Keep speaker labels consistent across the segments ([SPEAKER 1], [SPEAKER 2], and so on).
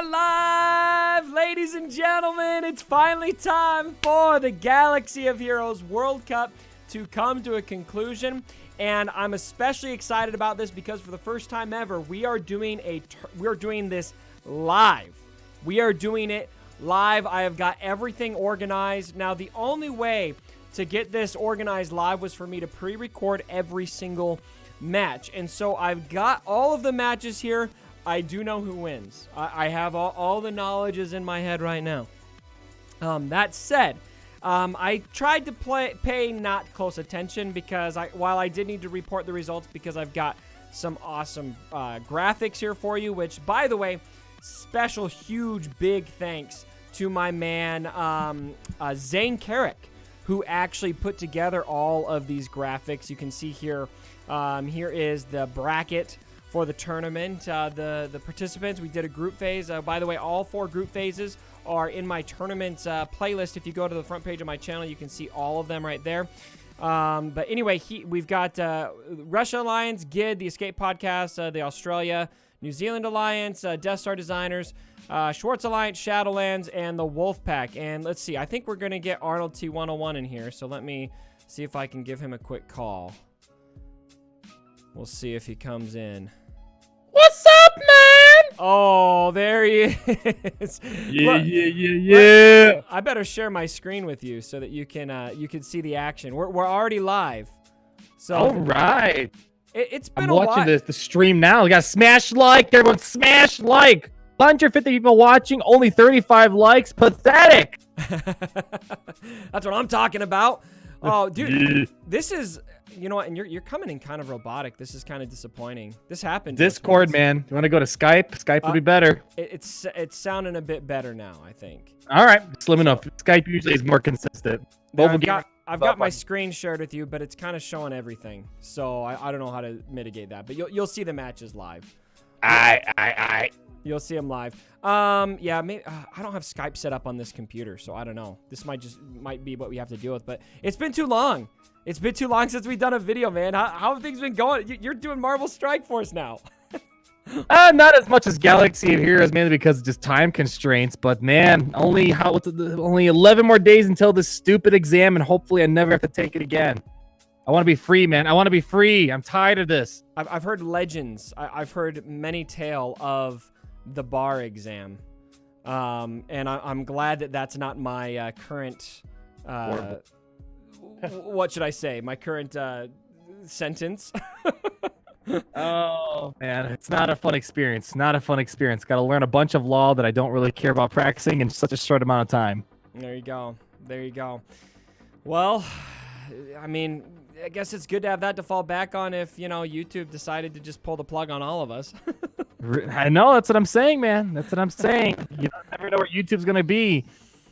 [SPEAKER 1] Live, ladies and gentlemen, it's finally time for the Galaxy of Heroes World Cup to come to a conclusion, and I'm especially excited about this because for the first time ever, we are doing this live. We are doing it live. I have got everything organized. Now, the only way to get this organized live was for me to pre-record every single match, and so I've got all of the matches here. I do know who wins. I have all the knowledge is in my head right now. That said, I tried to pay not close attention because while I did need to report the results because I've got some awesome graphics here for you, which, by the way, special, huge, big thanks to my man, Zane Carrick, who actually put together all of these graphics. You can see here, here is the bracket for the tournament. The participants, we did a group phase. By the way, all 4 group phases are in my tournament playlist. If you go to the front page of my channel, you can see all of them right there. But anyway, we've got Russia Alliance, GID, the Escape Podcast, the Australia, New Zealand Alliance, Death Star Designers, Schwartz Alliance, Shadowlands, and the Wolfpack. And let's see, I think we're going to get AhnaldT101 in here. So let me see if I can give him a quick call. We'll see if he comes in.
[SPEAKER 2] What's up, man?
[SPEAKER 1] Oh, there he is.
[SPEAKER 2] Yeah, yeah.
[SPEAKER 1] I better share my screen with you so that you can see the action. We're already live. So
[SPEAKER 2] all right.
[SPEAKER 1] It's been
[SPEAKER 2] I'm
[SPEAKER 1] a while.
[SPEAKER 2] watching the stream now. We got smash like. Everyone smash like. 150 people watching, only 35 likes. Pathetic.
[SPEAKER 1] That's what I'm talking about. Oh, dude, this is, you know what, and you're coming in kind of robotic. This is kind of disappointing. This happened.
[SPEAKER 2] Discord, man. You want to go to Skype? Skype will be better.
[SPEAKER 1] It's sounding a bit better now, I think.
[SPEAKER 2] All right, slim enough. Skype usually is more consistent.
[SPEAKER 1] I've got my screen shared with you, but it's kind of showing everything. So I don't know how to mitigate that, but you'll see the matches live. You'll see them live. Yeah, maybe I don't have Skype set up on this computer, so I don't know. This might be what we have to deal with, but it's been too long. It's been too long since we've done a video, man. How have things been going? You're doing Marvel Strike Force now.
[SPEAKER 2] Not as much as Galaxy of Heroes, mainly because of just time constraints. But man, only 11 more days until this stupid exam, and hopefully I never have to take it again. I want to be free, man. I want to be free. I'm tired of this.
[SPEAKER 1] I've heard legends. I've heard many tale of the bar exam, and I'm glad that that's not my current. What should I say? My current sentence.
[SPEAKER 2] Oh man, it's not a fun experience. Not a fun experience. Got to learn a bunch of law that I don't really care about practicing in such a short amount of time.
[SPEAKER 1] There you go. There you go. Well, I mean, I guess it's good to have that to fall back on if, you know, YouTube decided to just pull the plug on all of us.
[SPEAKER 2] I know. That's what I'm saying, man. That's what I'm saying. You never know where YouTube's going to be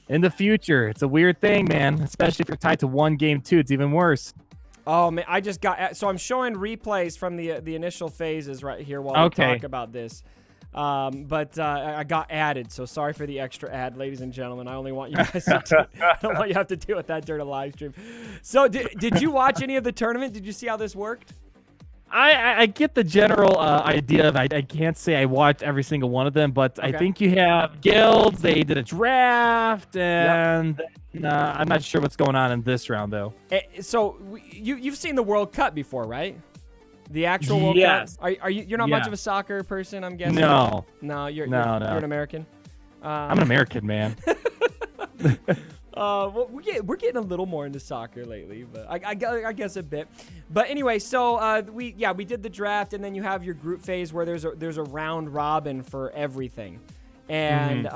[SPEAKER 2] in the future. It's a weird thing, man, especially if you're tied to one game too. It's even worse.
[SPEAKER 1] Oh, man, I just got... So I'm showing replays from the initial phases right here while we talk about this. But I got added, so sorry for the extra ad, ladies and gentlemen. I only want you guys to... I don't want you to have to deal with that during a live stream. So did you watch any of the tournament? Did you see how this worked?
[SPEAKER 2] I get the general idea of I can't say I watched every single one of them, but I think you have guilds. They did a draft, and I'm not sure what's going on in this round, though.
[SPEAKER 1] So you've seen the World Cup before, right? The actual World Cup? You're not much of a soccer person, I'm guessing?
[SPEAKER 2] No.
[SPEAKER 1] You're an American?
[SPEAKER 2] I'm an American, man.
[SPEAKER 1] Well, we're getting a little more into soccer lately, but I guess a bit. But anyway, so we did the draft, and then you have your group phase where there's a round robin for everything, and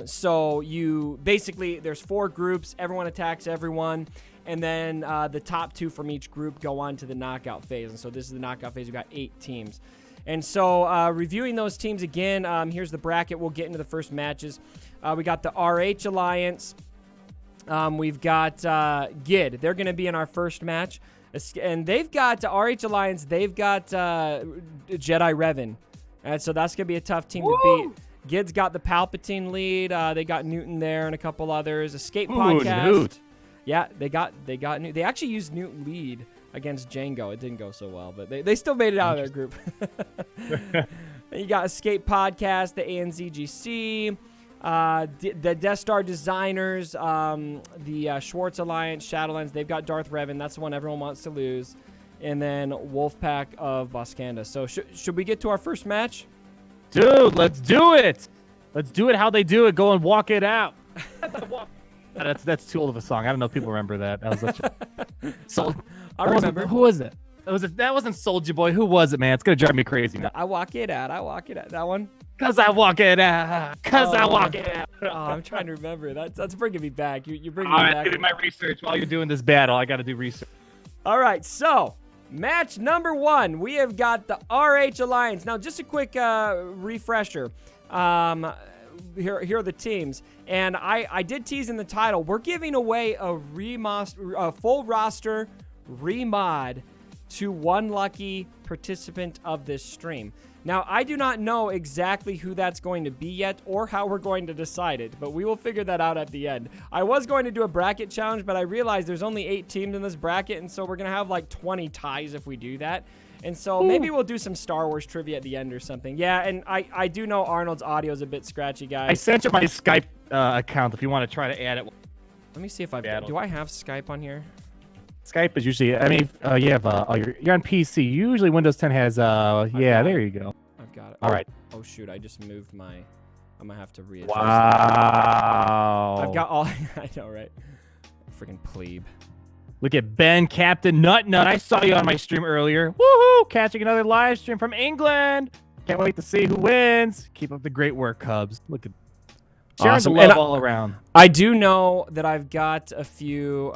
[SPEAKER 1] so you basically there's 4 groups, everyone attacks everyone, and then the top 2 from each group go on to the knockout phase, and so this is the knockout phase. We've got 8 teams. And so reviewing those teams again, here's the bracket. We'll get into the first matches. We got the RH Alliance. We've got GID. They're going to be in our first match. And they've got RH Alliance. They've got Jedi Revan. And so that's going to be a tough team to beat. GID's got the Palpatine lead. They got Newton there and a couple others. Escape Podcast. Newt. Yeah, they got Newt. They actually used Newt lead against Django. It didn't go so well, but they still made it out of their group. Then you got Escape Podcast, the ANZGC, the Death Star Designers, the Schwartz Alliance, Shadowlands. They've got Darth Revan. That's the one everyone wants to lose. And then Wolfpack of Boskanda. So should we get to our first match?
[SPEAKER 2] Dude, let's do it. Let's do it how they do it. Go and walk it out. That's too old of a song. I don't know if people remember that. That was such a...
[SPEAKER 1] I remember.
[SPEAKER 2] Who was it? That wasn't Soulja Boy. Who was it, man? It's going to drive me crazy now.
[SPEAKER 1] I walk it out. That one?
[SPEAKER 2] Cause I walk it out. I walk it out.
[SPEAKER 1] Oh, I'm trying to remember. That's bringing me back. You're bringing
[SPEAKER 2] All
[SPEAKER 1] me
[SPEAKER 2] right,
[SPEAKER 1] back.
[SPEAKER 2] I'm doing my research while you're doing this battle. I got to do research.
[SPEAKER 1] All right, so match number 1. We have got the RH Alliance. Now, just a quick refresher. Here are the teams. And I did tease in the title. We're giving away a full roster remod to one lucky participant of this stream. Now, I do not know exactly who that's going to be yet or how we're going to decide it, but we will figure that out at the end. I was going to do a bracket challenge, but I realized there's only 8 teams in this bracket, and so we're going to have like 20 ties if we do that. And so maybe we'll do some Star Wars trivia at the end or something. Yeah, and I do know Arnold's audio is a bit scratchy, guys.
[SPEAKER 2] I sent you my Skype account if you want to try to add it.
[SPEAKER 1] Let me see if do I have Skype on here?
[SPEAKER 2] Skype is usually, I mean, you have, you're on PC. Usually Windows 10 has, yeah, there you go.
[SPEAKER 1] I've got it.
[SPEAKER 2] All right.
[SPEAKER 1] Oh, shoot, I just moved my, I'm going to have to readjust.
[SPEAKER 2] Wow.
[SPEAKER 1] I've got all, I know, right? Freaking plebe.
[SPEAKER 2] Look at Ben, Captain Nut. I saw you on my stream earlier. Woohoo! Catching another live stream from England. Can't wait to see who wins. Keep up the great work, Cubs. Look at sharing the love all around.
[SPEAKER 1] I do know that I've got a few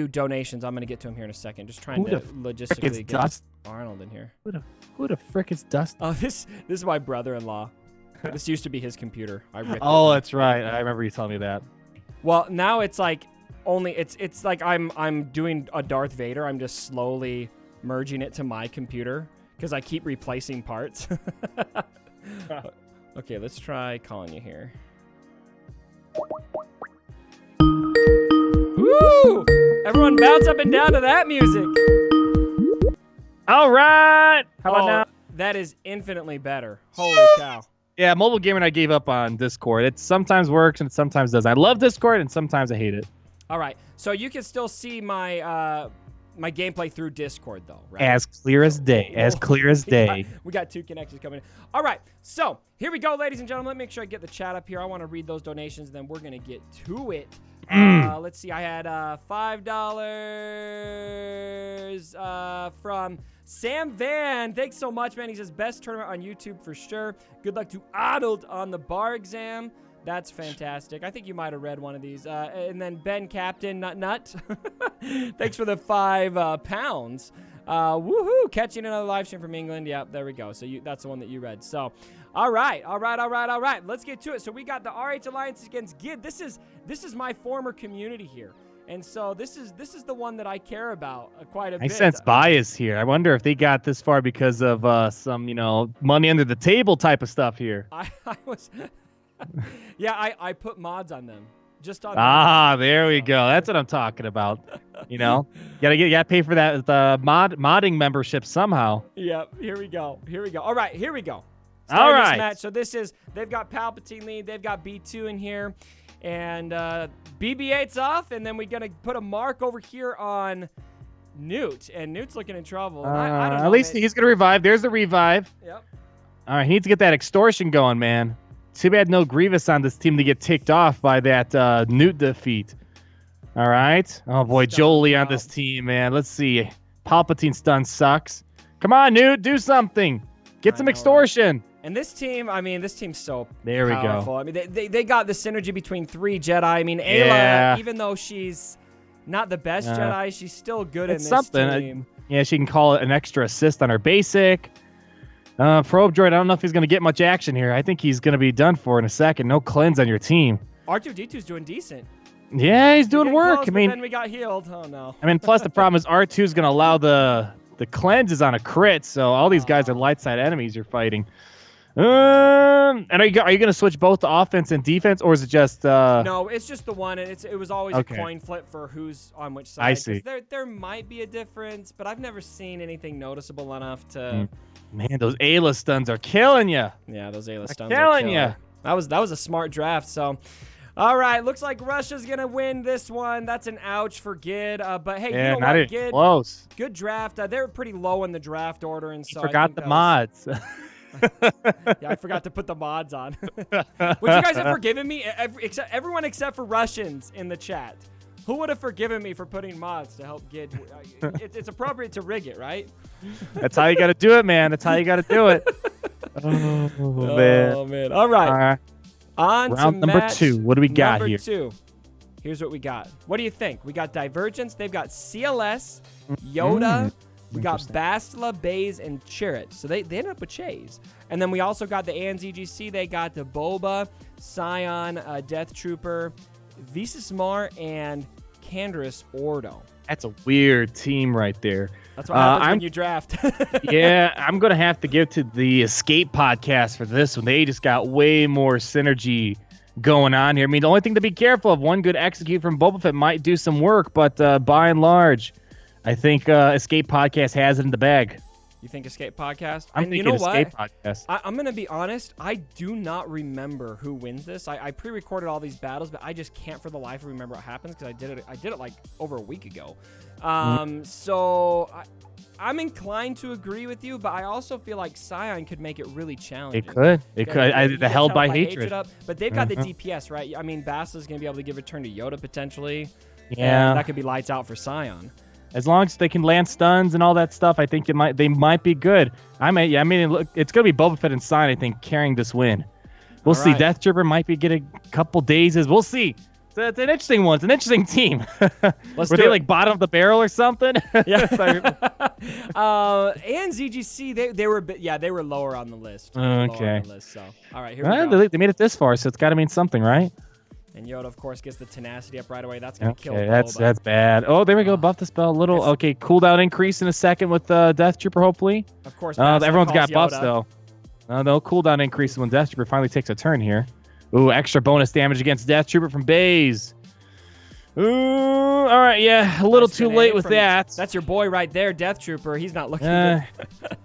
[SPEAKER 1] donations. I'm gonna get to them here in a second. Just trying to logistically get Arnold in here.
[SPEAKER 2] Who the frick is Dust?
[SPEAKER 1] Oh, this is my brother-in-law. This used to be his computer. I ripped
[SPEAKER 2] oh,
[SPEAKER 1] it.
[SPEAKER 2] That's right. I remember you telling me that.
[SPEAKER 1] Well, now it's like it's like I'm doing a Darth Vader. I'm just slowly merging it to my computer because I keep replacing parts. Okay, let's try calling you here. Woo! Everyone bounce up and down to that music.
[SPEAKER 2] All right. How about now?
[SPEAKER 1] That is infinitely better. Holy cow.
[SPEAKER 2] Yeah, Mobile Gamer and I gave up on Discord. It sometimes works and it sometimes doesn't. I love Discord and sometimes I hate it.
[SPEAKER 1] All right, so you can still see my my gameplay through Discord, though, right?
[SPEAKER 2] As clear as day. As clear as day.
[SPEAKER 1] We got 2 connections coming in. All right, so here we go, ladies and gentlemen. Let me make sure I get the chat up here. I want to read those donations, and then we're going to get to it. Let's see. I had $5 from Sam Van. Thanks so much, man. He says, best tournament on YouTube for sure. Good luck to AhnaldT on the bar exam. That's fantastic. I think you might have read one of these. And then Ben Captain Nut. Thanks for the 5 pounds. Woohoo! Catching another live stream from England. Yep, there we go. So that's the one that you read. So, all right. Let's get to it. So we got the RH Alliance against GID. This is my former community here. And so this is the one that I care about quite a bit.
[SPEAKER 2] I sense bias here. I wonder if they got this far because of some, money under the table type of stuff here.
[SPEAKER 1] I was... Yeah, I put mods on them. Just on
[SPEAKER 2] there we go. That's what I'm talking about. You gotta pay for that modding membership somehow.
[SPEAKER 1] Yep. Here we go. All right, here we go.
[SPEAKER 2] All right.
[SPEAKER 1] This match. So they've got Palpatine lead. They've got B2 in here, and BB-8's off, and then we're gonna put a mark over here on Newt, and Newt's looking in trouble. I don't know,
[SPEAKER 2] at least he's gonna revive. There's the revive.
[SPEAKER 1] Yep.
[SPEAKER 2] All right, he needs to get that extortion going, man. Too bad no Grievous on this team to get ticked off by that Newt defeat. All right. Oh, boy, Jolie on this team, man. Let's see. Palpatine stun sucks. Come on, Newt, do something. Get some extortion.
[SPEAKER 1] Right? And this team, this team's so
[SPEAKER 2] there
[SPEAKER 1] powerful.
[SPEAKER 2] We go.
[SPEAKER 1] They got the synergy between 3 Jedi. Ayla, even though she's not the best Jedi, she's still good in this team.
[SPEAKER 2] Yeah, she can call it an extra assist on her basic. Probe Droid, I don't know if he's going to get much action here. I think he's going to be done for in a second. No cleanse on your team.
[SPEAKER 1] R2-D2's doing decent.
[SPEAKER 2] Yeah, he's doing work.
[SPEAKER 1] Close, then we got healed. Oh, no.
[SPEAKER 2] Plus the problem is R2 is going to allow the cleanses on a crit, so all these guys are light side enemies you're fighting. And are you going to switch both to offense and defense, or is it just?
[SPEAKER 1] No, it's just the one, and it was always a coin flip for who's on which side.
[SPEAKER 2] I see.
[SPEAKER 1] There might be a difference, but I've never seen anything noticeable enough to.
[SPEAKER 2] Man, those Ayla stuns are killing you.
[SPEAKER 1] Yeah, those Ayla stuns
[SPEAKER 2] are killing you.
[SPEAKER 1] That was a smart draft. So, all right, looks like Russia's gonna win this one. That's an ouch for Gid. But hey, you know what, Gid?
[SPEAKER 2] Close.
[SPEAKER 1] Good draft. They're pretty low in the draft order, and so
[SPEAKER 2] forgot the mods.
[SPEAKER 1] Yeah, I forgot to put the mods on. Would you guys have forgiven me? Everyone except for Russians in the chat. Who would have forgiven me for putting mods to help Gid? It's appropriate to rig it, right?
[SPEAKER 2] That's how you got to do it, man. That's how you got to do it. Oh, man.
[SPEAKER 1] All right. On
[SPEAKER 2] round
[SPEAKER 1] to
[SPEAKER 2] number 2. What do we got here?
[SPEAKER 1] Number 2. Here's what we got. What do you think? We got Divergence. They've got CLS, Yoda. We got Bastila, Baze, and Chirrut. So they ended up with Chase. And then we also got the ANZGC. They got the Boba, Scion, Death Trooper, Visasmar, and Canderous Ordo.
[SPEAKER 2] That's a weird team right there.
[SPEAKER 1] That's what happens when you draft.
[SPEAKER 2] Yeah, I'm going to have to give to the Escape podcast for this one. They just got way more synergy going on here. I mean, the only thing to be careful of, one good execute from Boba Fett might do some work, but by and large, I think Escape podcast has it in the bag.
[SPEAKER 1] You think Escape podcast?
[SPEAKER 2] I'm thinking Escape podcast.
[SPEAKER 1] I'm going to be honest. I do not remember who wins this. I pre-recorded all these battles, but I just can't for the life of remember what happens because I did it like over a week ago. So I'm inclined to agree with you, but I also feel like Scion could make it really challenging.
[SPEAKER 2] It could. The Held by Hatred.
[SPEAKER 1] But they've got the DPS, right? I mean, Bastila's going to be able to give a turn to Yoda potentially.
[SPEAKER 2] Yeah.
[SPEAKER 1] And that could be lights out for Scion.
[SPEAKER 2] As long as they can land stuns and all that stuff, I think they might be good. Look, it's gonna be Boba Fett and Scion, I think, carrying this win. We'll see. Right. Death Trooper might be getting a couple dazes. We'll see. It's an interesting one. It's an interesting team. Were they like bottom of the barrel or something?
[SPEAKER 1] Yeah. ANZGC, they were lower on the list.
[SPEAKER 2] Okay.
[SPEAKER 1] So all right, here we go.
[SPEAKER 2] They made it this far, so it's got to mean something, right?
[SPEAKER 1] And Yoda, of course, gets the tenacity up right away. That's going to kill Boba.
[SPEAKER 2] That's bad. Oh, there we go. Buff the spell a little. Okay, cooldown increase in a second with Death Trooper, hopefully.
[SPEAKER 1] Of course.
[SPEAKER 2] Everyone's got buffs, though. No cooldown increase when Death Trooper finally takes a turn here. Ooh, extra bonus damage against Death Trooper from Baze. Ooh, all right, yeah, a little too late with that.
[SPEAKER 1] That's your boy right there, Death Trooper. He's not looking good.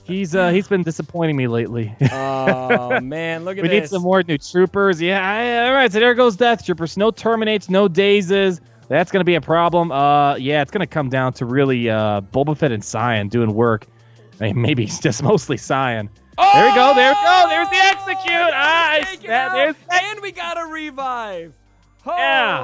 [SPEAKER 2] He's been disappointing me lately.
[SPEAKER 1] Oh, man, look at
[SPEAKER 2] this. We need some more new troopers. Yeah, all right, so there goes Death Troopers. No terminates, no dazes. That's going to be a problem. Yeah, it's going to come down to really Boba Fett and Scion doing work. I mean, maybe it's just mostly Scion. Oh! There we go. There's the execute.
[SPEAKER 1] And we got a revive. Oh.
[SPEAKER 2] Yeah.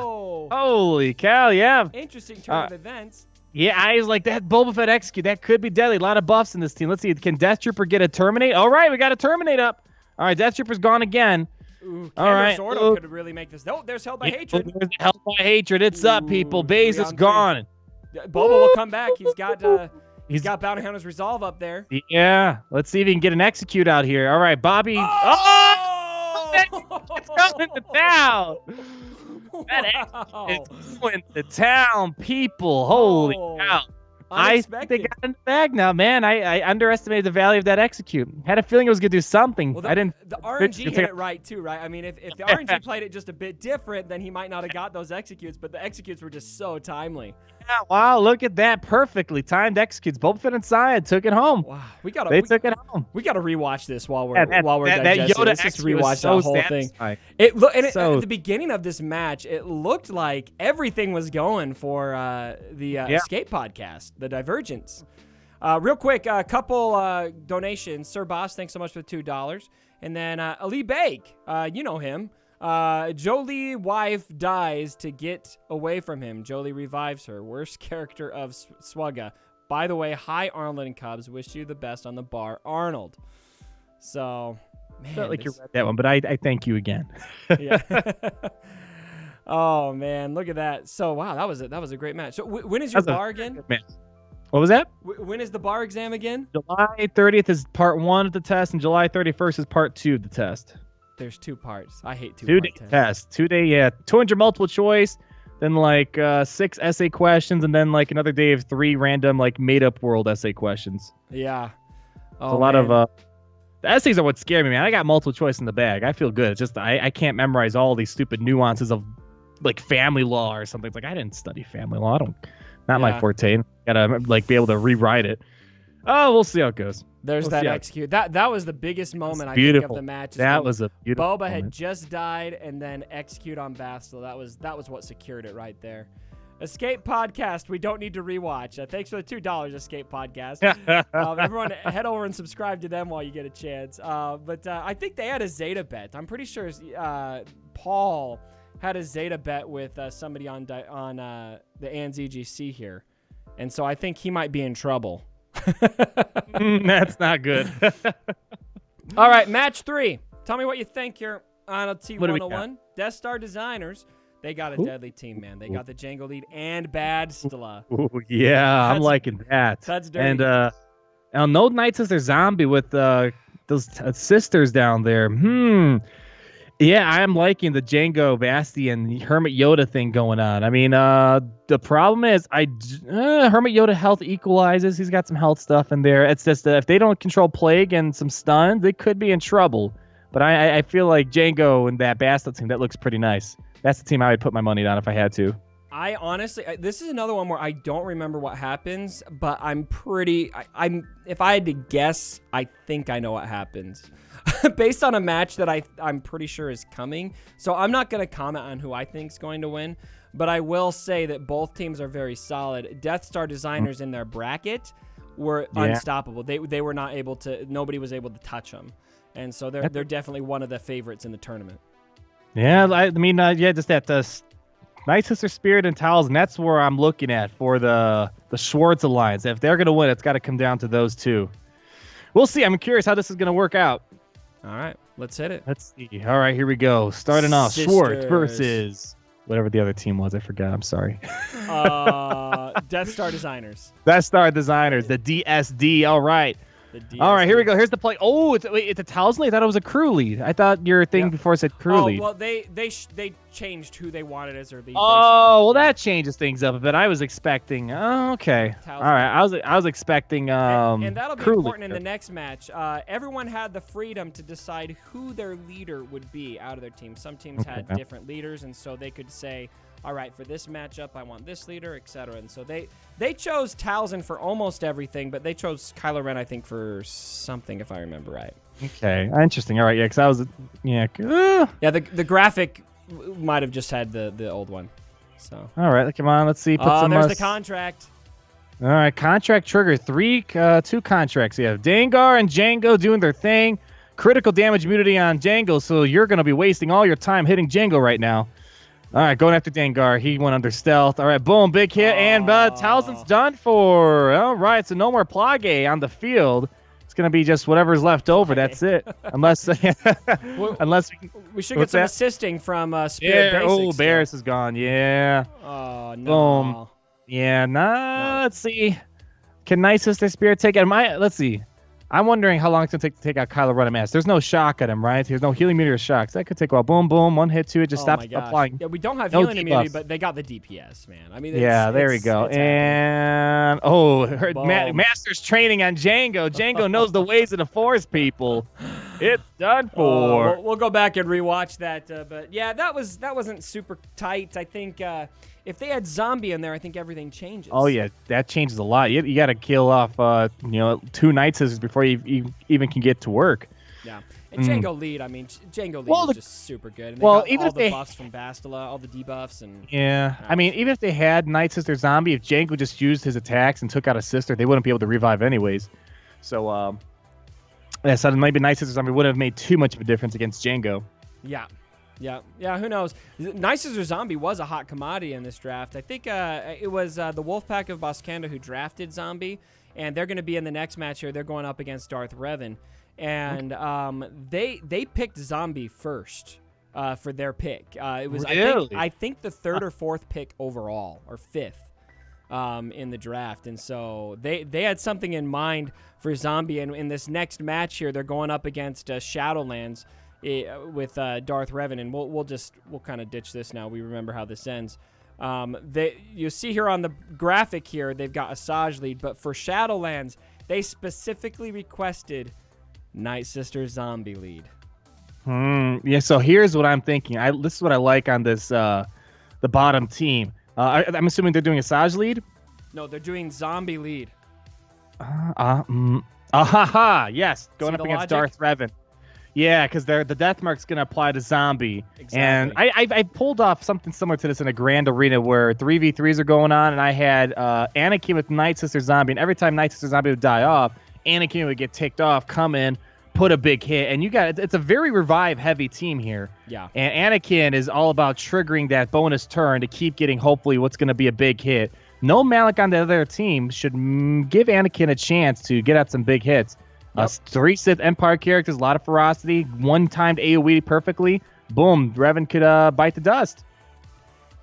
[SPEAKER 2] Holy cow, yeah.
[SPEAKER 1] Interesting turn of events.
[SPEAKER 2] Yeah, I was like, that Boba Fett execute, that could be deadly. A lot of buffs in this team. Let's see, can Death Trooper get a terminate? All right, we got a terminate up. All right, Death Trooper's gone again.
[SPEAKER 1] Ooh, all right. Ordo could really make this. Oh, there's Held by Hatred.
[SPEAKER 2] There's Held by Hatred. It's up, people. Baze is gone.
[SPEAKER 1] Boba will come back. He's got Bounty Hunter's Resolve up there.
[SPEAKER 2] Yeah, let's see if he can get an execute out here. All right, Bobby. Oh! It's coming to town. It's going to town, people. Holy cow. I think they got in the bag now, man. I underestimated the value of that execute. Had a feeling it was going to do something.
[SPEAKER 1] Well, the RNG hit it right, too, right? I mean, if the RNG played it just a bit different, then he might not have got those executes, but the executes were just so timely.
[SPEAKER 2] Yeah, wow, look at that. Perfectly timed executes. Boba Fett and Scion took it home.
[SPEAKER 1] Wow.
[SPEAKER 2] They took it home.
[SPEAKER 1] We got to rewatch this while we're digesting.
[SPEAKER 2] That Yoda
[SPEAKER 1] Let's just rewatch that whole thing. At the beginning of this match, it looked like everything was going for the Escape podcast, the Divergence. Real quick, a couple donations. Sir Boss, thanks so much for the $2. And then Ali Bake, you know him. Jolie wife dies to get away from him. Jolie revives her. Worst character of SWGoH. By the way, hi Arnold and Cubs. Wish you the best on the bar, Arnold. So, man,
[SPEAKER 2] felt like you read that one, but I thank you again.
[SPEAKER 1] Yeah. Oh man, look at that. So wow, that was a great match. So when is your bar again?
[SPEAKER 2] What was that?
[SPEAKER 1] When is the bar exam again?
[SPEAKER 2] July 30th is part 1 of the test, and July 31st is part 2 of the test.
[SPEAKER 1] There's 2 parts. I hate
[SPEAKER 2] 2-day test. 2-day, yeah. 200 multiple choice, then like 6 essay questions, and then like another day of 3 random like made up world essay questions.
[SPEAKER 1] Yeah.
[SPEAKER 2] A lot of essays are what scare me, man. I got multiple choice in the bag. I feel good. It's just I can't memorize all these stupid nuances of like family law or something. It's like I didn't study family law. Not my forte. Gotta like be able to rewrite it. Oh, we'll see how it goes.
[SPEAKER 1] There's that execute. That was the biggest moment I think of the match.
[SPEAKER 2] That was a beautiful
[SPEAKER 1] Boba
[SPEAKER 2] moment.
[SPEAKER 1] had just died, and then execute on Bastila. That was what secured it right there. Escape Podcast. We don't need to rewatch. Thanks for the $2, Escape Podcast. Everyone, head over and subscribe to them while you get a chance. But I think they had a Zeta bet. I'm pretty sure Paul had a Zeta bet with somebody on the ANZGC here, and so I think he might be in trouble.
[SPEAKER 2] That's not good.
[SPEAKER 1] All right, match 3. Tell me what you think here. AhnaldT101, Death Star Designers. They got a deadly team, man. They got the Django lead and Badstila.
[SPEAKER 2] Ooh, yeah, I'm liking that.
[SPEAKER 1] That's dirty.
[SPEAKER 2] And no Knights as their zombie with those sisters down there. Yeah, I'm liking the Django, Basti, and Hermit Yoda thing going on. I mean, the problem is Hermit Yoda health equalizes. He's got some health stuff in there. It's just if they don't control Plague and some stun, they could be in trouble. But I feel like Django and that Basti team, that looks pretty nice. That's the team I would put my money on if I had to.
[SPEAKER 1] I honestly, this is another one where I don't remember what happens, but I'm if I had to guess, I think I know what happens. Based on a match that I'm pretty sure is coming. So I'm not going to comment on who I think is going to win, but I will say that both teams are very solid. Death Star Designers in their bracket were unstoppable. They were not able to, nobody was able to touch them. And so they're definitely one of the favorites in the tournament.
[SPEAKER 2] Yeah, I mean, just that Night Sister Spirit and Towels, and that's where I'm looking at for the Schwartz alliance. If they're going to win, it's got to come down to those two. We'll see. I'm curious how this is going to work out.
[SPEAKER 1] All right, let's hit it.
[SPEAKER 2] Let's see. All right, here we go. Starting off, Schwartz versus whatever the other team was. I forgot. I'm sorry.
[SPEAKER 1] Death Star Designers.
[SPEAKER 2] Death Star Designers, the DSD. All right. All right, here we go. Here's the play. Oh, it's a Towels lead. I thought it was a crew lead. I thought your thing before said crew lead.
[SPEAKER 1] Well, they changed who they wanted as their lead.
[SPEAKER 2] Oh, well, that changes things up a bit. I was expecting. Oh, okay. All right, I was expecting.
[SPEAKER 1] And that'll be important in the next match. Everyone had the freedom to decide who their leader would be out of their team. Some teams had different leaders, and so they could say, all right, for this matchup, I want this leader, etc. And so they chose Talzin for almost everything, but they chose Kylo Ren, I think, for something, if I remember right.
[SPEAKER 2] Okay, interesting. All right, yeah, because I was,
[SPEAKER 1] the graphic might have just had the old one. So.
[SPEAKER 2] All right, come on, let's see.
[SPEAKER 1] There's the contract.
[SPEAKER 2] All right, contract trigger. 2 contracts. You have Dengar and Django doing their thing. Critical damage immunity on Django, so you're going to be wasting all your time hitting Django right now. All right, going after Dengar. He went under stealth. All right, boom, big hit, and Talzin's done for. All right, so no more Plage on the field. It's going to be just whatever's left over. That's it. Unless
[SPEAKER 1] we should get some assisting from Spirit Basics.
[SPEAKER 2] Oh, Barris is gone. Yeah.
[SPEAKER 1] Oh, no.
[SPEAKER 2] Boom. Yeah, no. Let's see. Can Night Sister Spirit take it? Let's see. I'm wondering how long it's going to take to take out Kylo Ren mask. There's no shock at him, right? There's no healing immunity or shocks. That could take a while. Boom, boom. 1 hit to it. Just stop applying.
[SPEAKER 1] Yeah, we don't have healing immunity, but they got the DPS, man. I mean,
[SPEAKER 2] there we go. And Master's training on Django. Django knows the ways of the Force, people. It's done for.
[SPEAKER 1] We'll go back and rewatch that. But yeah, that wasn't super tight. I think if they had zombie in there, I think everything changes.
[SPEAKER 2] Oh yeah, that changes a lot. You got to kill off 2 Night Sisters before you even can get to work.
[SPEAKER 1] Yeah, and Django lead. I mean, Django lead is just super good. And they got
[SPEAKER 2] even
[SPEAKER 1] all
[SPEAKER 2] if
[SPEAKER 1] the buffs from Bastila, all the debuffs, and
[SPEAKER 2] I mean, even if they had Night Sister zombie, if Django just used his attacks and took out a sister, they wouldn't be able to revive anyways. So so maybe Night Sister zombie wouldn't have made too much of a difference against Django.
[SPEAKER 1] Yeah, who knows? Night Sister Zombie was a hot commodity in this draft. I think it was the Wolfpack of Boskanda who drafted Zombie, and they're going to be in the next match here. They're going up against Darth Revan, and they picked Zombie first for their pick. It was I think the 3rd or 4th pick overall, or 5th in the draft, and so they had something in mind for Zombie. And in this next match here, they're going up against Shadowlands with Darth Revan, and we'll kind of ditch this now. We remember how this ends. You see here on the graphic here, they've got Asajj lead, but for Shadowlands, they specifically requested Night Sister zombie lead.
[SPEAKER 2] Yeah, so here's what I'm thinking. This is what I like on this the bottom team. I'm assuming they're doing a Saj lead?
[SPEAKER 1] No, they're doing zombie lead.
[SPEAKER 2] Yes, going up against
[SPEAKER 1] logic?
[SPEAKER 2] Darth Revan. Yeah, because the death mark's going to apply to zombie.
[SPEAKER 1] Exactly.
[SPEAKER 2] And I pulled off something similar to this in a grand arena where 3v3s are going on, and I had Anakin with Night Sister Zombie, and every time Night Sister Zombie would die off, Anakin would get ticked off, come in, put a big hit, and it's a very revive-heavy team here.
[SPEAKER 1] Yeah.
[SPEAKER 2] And Anakin is all about triggering that bonus turn to keep getting, hopefully, what's going to be a big hit. No Malik on the other team should give Anakin a chance to get out some big hits.
[SPEAKER 1] Yep.
[SPEAKER 2] 3 Sith Empire characters, a lot of ferocity, one-timed AoE perfectly. Boom, Revan could bite the dust.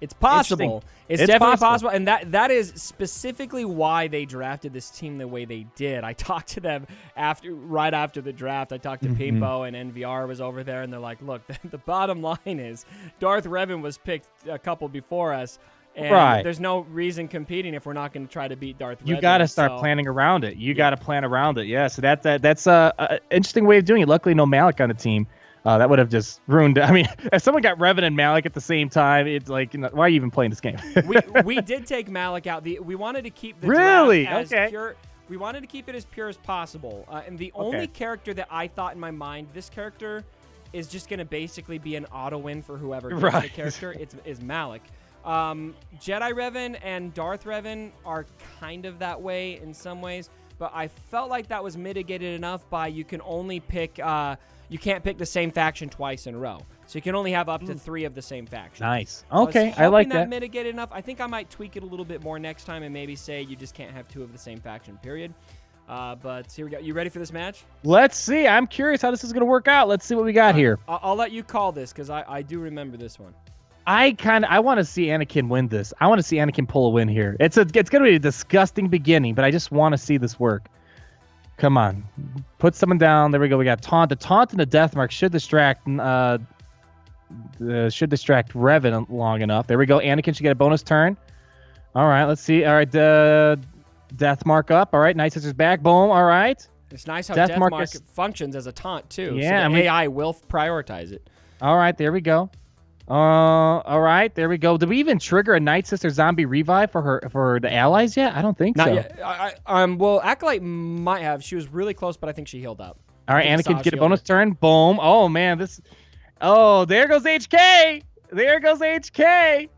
[SPEAKER 1] It's possible. It's definitely possible. And that is specifically why they drafted this team the way they did. I talked to them right after the draft. I talked to PEEMPO, and NVR was over there, and they're like, look, the bottom line is Darth Revan was picked a couple before us. And there's no reason competing if we're not going to try to beat Darth Revan.
[SPEAKER 2] You got to start planning around it. You got to plan around it. Yeah, so that's a interesting way of doing it. Luckily, no Malik on the team. That would have just ruined it. I mean, if someone got Revan and Malik at the same time, it's like, why are you even playing this game?
[SPEAKER 1] we did take Malik out. We wanted to keep the
[SPEAKER 2] draft
[SPEAKER 1] as pure. We wanted to keep it as pure as possible. And the only character that I thought in my mind, this character is just going to basically be an auto win for whoever gets the character. Is Malik. Jedi Revan and Darth Revan are kind of that way in some ways, but I felt like that was mitigated enough by you can only pick, you can't pick the same faction twice in a row. So you can only have up to 3 of the same faction.
[SPEAKER 2] Nice.
[SPEAKER 1] So
[SPEAKER 2] okay, I like that.
[SPEAKER 1] Mitigated enough. I think I might tweak it a little bit more next time and maybe say you just can't have 2 of the same faction, period. But here we go. You ready for this match?
[SPEAKER 2] Let's see. I'm curious how this is going to work out. Let's see what we got here.
[SPEAKER 1] I'll let you call this because I do remember this one.
[SPEAKER 2] I want to see Anakin win this. I want to see Anakin pull a win here. It's going to be a disgusting beginning, but I just want to see this work. Come on. Put someone down. There we go. We got taunt. The taunt and the death mark should distract Revan long enough. There we go. Anakin should get a bonus turn. All right, let's see. All right, death mark up. All right, Night Sister's back. Boom. All right.
[SPEAKER 1] It's nice how death mark functions as a taunt too. Yeah, so the AI will prioritize it.
[SPEAKER 2] All right, there we go. All right, there we go. Did we even trigger a Night Sister zombie revive for the allies yet? I don't think so.
[SPEAKER 1] Not yet. Well, Acolyte might have. She was really close, but I think she healed up.
[SPEAKER 2] All right, Anakin, get a bonus turn. Boom. Oh man, Oh, there goes HK. There goes HK.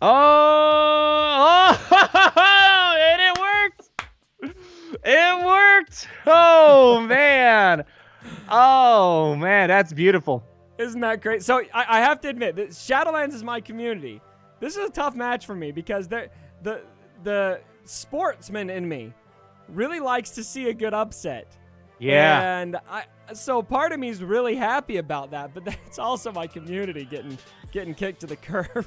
[SPEAKER 2] And it worked. It worked. Oh man. Oh man, that's beautiful.
[SPEAKER 1] Isn't that great? So I have to admit that Shadowlands is my community. This is a tough match for me because the sportsman in me really likes to see a good upset.
[SPEAKER 2] Yeah.
[SPEAKER 1] And so part of me is really happy about that, but that's also my community getting kicked to the curb.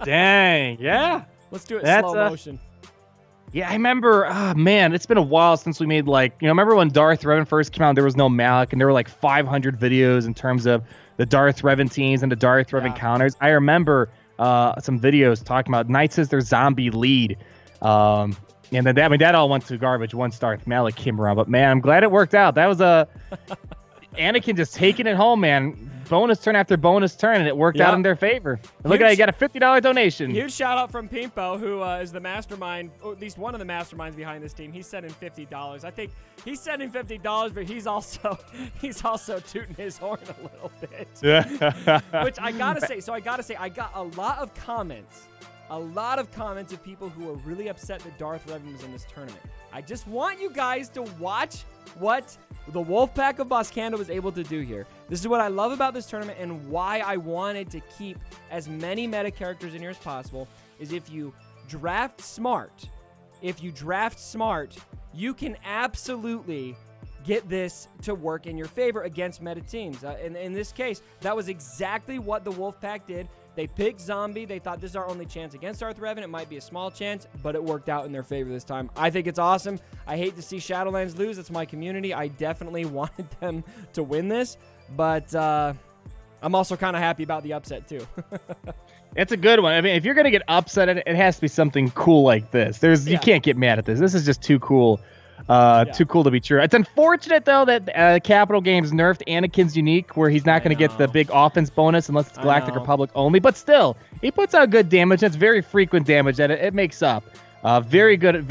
[SPEAKER 2] Dang. Yeah.
[SPEAKER 1] Let's do it slow motion.
[SPEAKER 2] Yeah, I remember, man, it's been a while since we made remember when Darth Revan first came out, there was no Malik, and there were like 500 videos in terms of the Darth Revan teams and the Darth Revan counters. I remember some videos talking about Night Sister zombie lead. And then that all went to garbage once Darth Malik came around. But man, I'm glad it worked out. That was Anakin just taking it home, man. Bonus turn after bonus turn, and it worked out in their favor. And look at that, you got a $50 donation.
[SPEAKER 1] Huge shout out from PEEMPO, who is the mastermind, or at least one of the masterminds behind this team. He's sending $50. I think he's sending $50, but he's also tooting his horn a little bit. Which I gotta say, I got a lot of comments of people who are really upset that Darth Revan was in this tournament. I just want you guys to watch what the Wolfpack of Boscanda was able to do here. This is what I love about this tournament and why I wanted to keep as many meta characters in here as possible, is if you draft smart, you can absolutely get this to work in your favor against meta teams. In this case, that was exactly what the Wolfpack did. They picked Zombie. They thought this is our only chance against Darth Revan. It might be a small chance, but it worked out in their favor this time. I think it's awesome. I hate to see Shadowlands lose. It's my community. I definitely wanted them to win this, but I'm also kind of happy about the upset too.
[SPEAKER 2] It's a good one. I mean, if you're going to get upset, it has to be something cool like this. You can't get mad at this. This is just too cool. Too cool to be true. It's unfortunate though that Capital Games nerfed Anakin's unique, where he's not going to get the big offense bonus unless it's Galactic Republic only. But still, he puts out good damage. It's very frequent damage that it makes up. Very good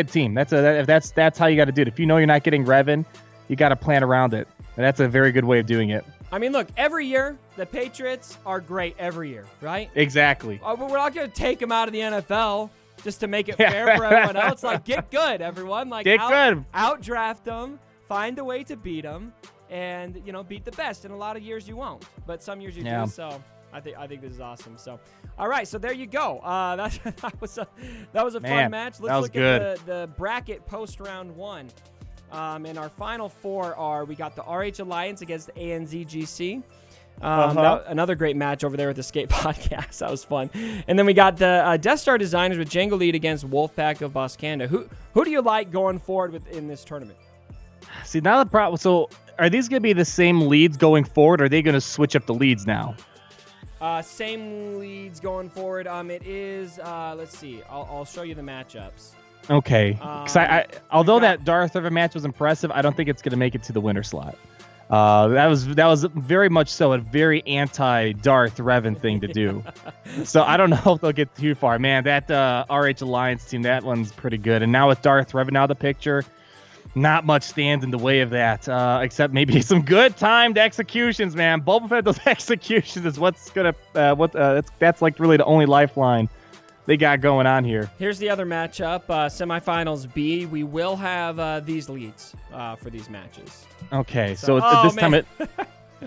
[SPEAKER 2] team. That's how you got to do it. If you know you're not getting Revan, you got to plan around it. And that's a very good way of doing it.
[SPEAKER 1] I mean, look, every year, the Patriots are great every year, right?
[SPEAKER 2] Exactly.
[SPEAKER 1] But we're not going to take them out of the NFL just to make it fair for everyone else. Like, get good, everyone. Like,
[SPEAKER 2] get good.
[SPEAKER 1] Outdraft them, find a way to beat them, and, beat the best. In a lot of years, you won't. But some years you do, so I think this is awesome. So, all right, so there you go. That was a fun match. Let's look at the bracket post round 1. And our final 4 are, we got the RH Alliance against the ANZGC. Another great match over there with the Skate Podcast. That was fun. And then we got the Death Star Designers with Django Lead against Wolfpack of Boskanda. Who do you like going forward in this tournament?
[SPEAKER 2] See, now the problem. So, are these going to be the same leads going forward? Or are they going to switch up the leads now?
[SPEAKER 1] Same leads going forward. It is. Let's see. I'll show you the matchups.
[SPEAKER 2] Okay. Although that Darth Revan match was impressive, I don't think it's going to make it to the winner slot. That was very much so a very anti-Darth Revan thing to do. So I don't know if they'll get too far. Man, that RH Alliance team, that one's pretty good. And now with Darth Revan out of the picture, not much stands in the way of that, except maybe some good timed executions, man. Boba Fett, those executions is what's gonna that's like really the only lifeline they got going on here.
[SPEAKER 1] Here's the other matchup, semifinals B. We will have these leads for these matches.
[SPEAKER 2] Okay, so this time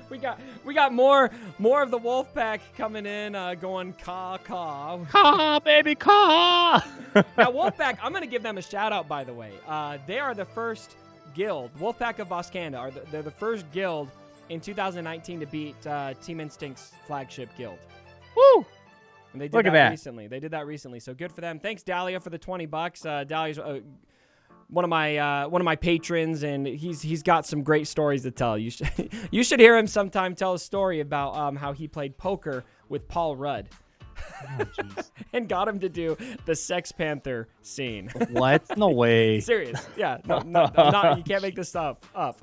[SPEAKER 1] we got more of the Wolfpack coming in, going caw
[SPEAKER 2] baby caw.
[SPEAKER 1] Now Wolfpack, I'm gonna give them a shout out, by the way. They are the first guild. Wolfpack of Boskanda they're the first guild in 2019 to beat Team Instinct's flagship guild.
[SPEAKER 2] Woo!
[SPEAKER 1] And they did that recently. They did that recently, so good for them. Thanks, Dahlia, for the $20. Dahlia's one of my patrons, and he's got some great stories to tell. You should hear him sometime tell a story about how he played poker with Paul Rudd. Oh, and got him to do the Sex Panther scene.
[SPEAKER 2] What? No way.
[SPEAKER 1] Serious. Yeah. No, you can't make this stuff up.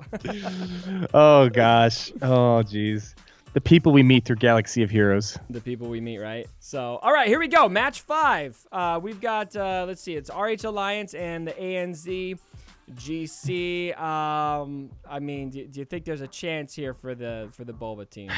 [SPEAKER 2] Oh, gosh. Oh, jeez. The people we meet through Galaxy of Heroes.
[SPEAKER 1] The people we meet, right? So, all right, here we go. Match 5. We've got, let's see, it's RH Alliance and the ANZGC. I mean, do you think there's a chance here for the Boba team?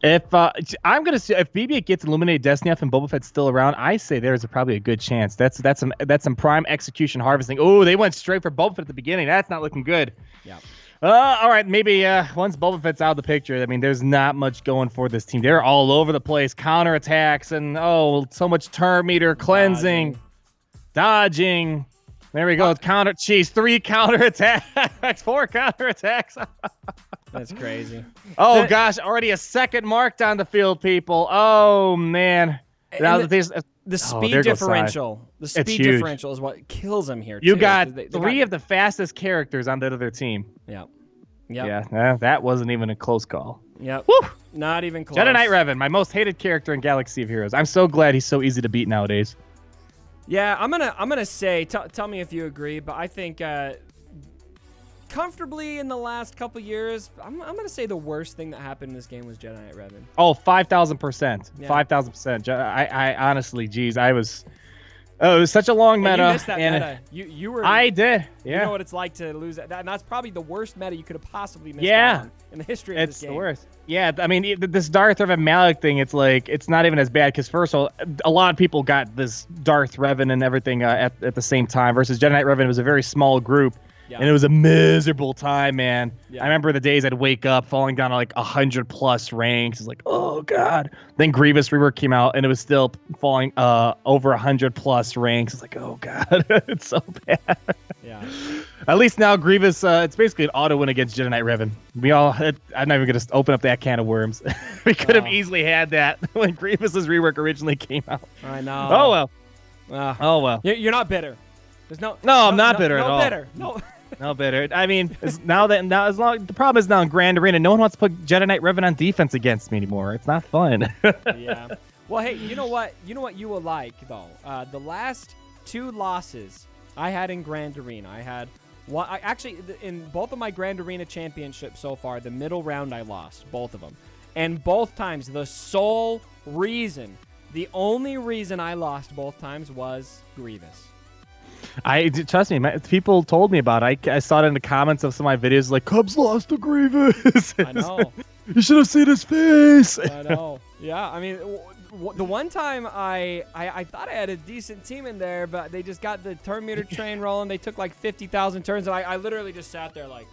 [SPEAKER 2] If I'm gonna say if BB-8 gets eliminated Destiny and Boba Fett's still around, I say there's probably a good chance. That's some prime execution harvesting. Oh, they went straight for Boba Fett at the beginning. That's not looking good.
[SPEAKER 1] Yeah.
[SPEAKER 2] All right, maybe once Boba Fett's out of the picture, I mean, there's not much going for this team. They're all over the place, counterattacks, and so much turn meter cleansing, dodging. There we go. It's 3 counterattacks, 4 counterattacks.
[SPEAKER 1] That's crazy.
[SPEAKER 2] Oh gosh, already a second marked on the field, people. Oh man. Now
[SPEAKER 1] the speed differential. The speed differential is what kills them here.
[SPEAKER 2] You got 3 of the fastest characters on that other team.
[SPEAKER 1] Yeah.
[SPEAKER 2] Yeah, that wasn't even a close call.
[SPEAKER 1] Yep.
[SPEAKER 2] Woo!
[SPEAKER 1] Not even close.
[SPEAKER 2] Jedi Knight Revan, my most hated character in Galaxy of Heroes. I'm so glad he's so easy to beat nowadays.
[SPEAKER 1] Yeah, I'm gonna say, tell me if you agree, but I think comfortably in the last couple years, I'm gonna say the worst thing that happened in this game was Jedi Knight Revan.
[SPEAKER 2] Oh, 5,000%. 5,000%. I honestly, geez, I was. Oh, it was such a long meta.
[SPEAKER 1] You missed that meta. You were.
[SPEAKER 2] I did. Yeah.
[SPEAKER 1] You know what it's like to lose that, and that's probably the worst meta you could have possibly missed. Yeah. In the history of this game. It's the worst.
[SPEAKER 2] Yeah, I mean, this Darth Revan Malik thing, it's like, it's not even as bad, because first of all, a lot of people got this Darth Revan and everything at the same time, versus Jedi Knight Revan was a very small group. Yeah. And it was a miserable time, man. Yeah. I remember the days I'd wake up falling down to like 100+ ranks. It's like, oh god. Then Grievous Rework came out and it was still falling over 100+ ranks. It's like, oh god, it's so bad. Yeah. At least now Grievous, it's basically an auto win against Jedi Knight Revan. I'm not even gonna open up that can of worms. We could have easily had that when Grievous's rework originally came out.
[SPEAKER 1] I know.
[SPEAKER 2] Oh well. Oh well.
[SPEAKER 1] You're not bitter. There's no.
[SPEAKER 2] No, I'm not bitter at all.
[SPEAKER 1] Bitter. No.
[SPEAKER 2] No bitter. I mean, the problem is now in Grand Arena, no one wants to put Jedi Knight Revan on defense against me anymore. It's not fun.
[SPEAKER 1] Yeah. Well, hey, you know what? You know what you will like though. The last 2 losses I had in Grand Arena. I had one. Actually, in both of my Grand Arena championships so far, the middle round I lost, both of them. And both times, the only reason I lost both times was Grievous.
[SPEAKER 2] Trust me, people told me about it. I saw it in the comments of some of my videos, like, Cubs lost to Grievous.
[SPEAKER 1] I know.
[SPEAKER 2] You should have seen his face.
[SPEAKER 1] I know. Yeah, I mean, the one time I thought I had a decent team in there, but they just got the turn meter train rolling. They took like 50,000 turns, and I literally just sat there like.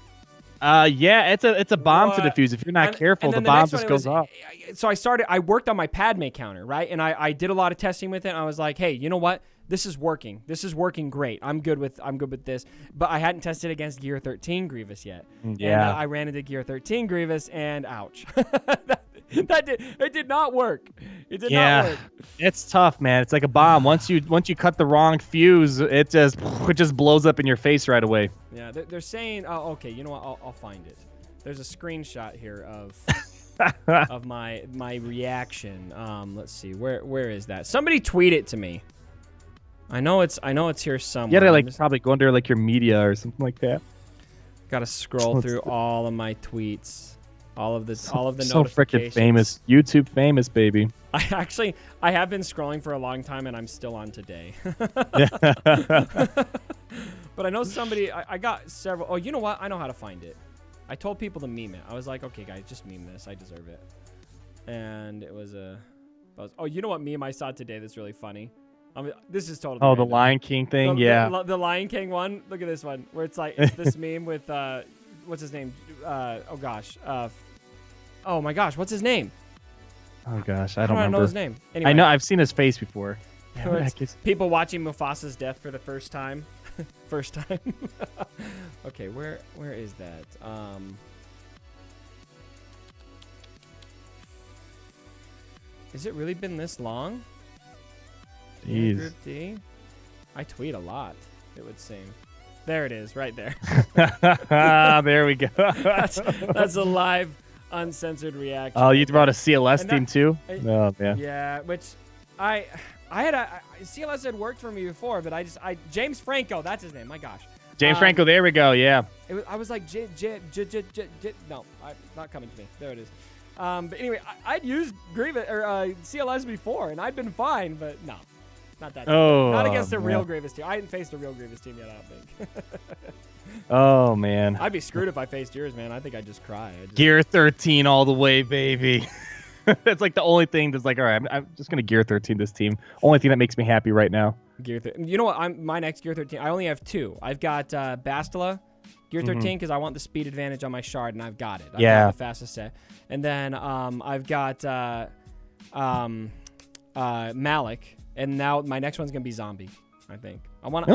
[SPEAKER 2] Yeah, it's a bomb to defuse. If you're not careful, the bomb just goes off.
[SPEAKER 1] So I worked on my Padme counter, right? And I did a lot of testing with it. And I was like, hey, you know what? This is working. This is working great. I'm good with this. But I hadn't tested against Gear 13 Grievous yet.
[SPEAKER 2] Yeah.
[SPEAKER 1] And I ran into Gear 13 Grievous, and ouch. It did not work. It did not work.
[SPEAKER 2] It's tough, man. It's like a bomb. Once you cut the wrong fuse, it just blows up in your face right away.
[SPEAKER 1] Yeah, they're saying, oh, okay, you know what? I'll find it. There's a screenshot here of of my reaction. Let's see. Where is that? Somebody tweet it to me. I know it's here somewhere.
[SPEAKER 2] You gotta probably go under like your media or something like that.
[SPEAKER 1] Gotta scroll through all of my tweets. All of the
[SPEAKER 2] so
[SPEAKER 1] notifications.
[SPEAKER 2] freaking famous. YouTube famous, baby.
[SPEAKER 1] I have been scrolling for a long time, and I'm still on today. But I know somebody. I got several. Oh, you know what? I know how to find it. I told people to meme it. I was like, okay, guys, just meme this. I deserve it. And it was a. Oh, you know what meme I saw today that's really funny? This is totally.
[SPEAKER 2] Oh,
[SPEAKER 1] random.
[SPEAKER 2] the Lion King thing.
[SPEAKER 1] The Lion King one. Look at this one, where it's this meme with what's his name? Oh gosh. Oh my gosh, what's his name?
[SPEAKER 2] Oh gosh, I don't remember.
[SPEAKER 1] know his name. Anyway.
[SPEAKER 2] I know I've seen his face before. Yeah,
[SPEAKER 1] people watching Mufasa's death for the first time. First time. Okay, where is that? Has it really been this long?
[SPEAKER 2] Jeez.
[SPEAKER 1] Group D? I tweet a lot, it would seem. There it is, right there.
[SPEAKER 2] There we go.
[SPEAKER 1] that's a live, uncensored reaction.
[SPEAKER 2] Oh, you brought a CLS team too? Oh, man.
[SPEAKER 1] Yeah, which I had CLS had worked for me before, but James Franco, that's his name. My gosh.
[SPEAKER 2] James Franco, there we go. Yeah.
[SPEAKER 1] I was like, no, not coming to me. There it is. But anyway, I'd used Grievous or CLS before, and I'd been fine, but no. Not that.
[SPEAKER 2] Oh,
[SPEAKER 1] not against a real Grievous team. I hadn't faced a real Grievous team yet, I don't think.
[SPEAKER 2] Oh, man.
[SPEAKER 1] I'd be screwed if I faced yours, man. I think I'd just cry.
[SPEAKER 2] Gear 13 all the way, baby. That's like the only thing that's like, all right, I'm just going to Gear 13 this team. Only thing that makes me happy right now.
[SPEAKER 1] Gear 13. You know what? My next Gear 13, I only have two. I've got Bastila, Gear 13, because I want the speed advantage on my shard, and I've got it. I've got the fastest set. And then I've got Malik. And now my next one's gonna be Zombie, I think. I want to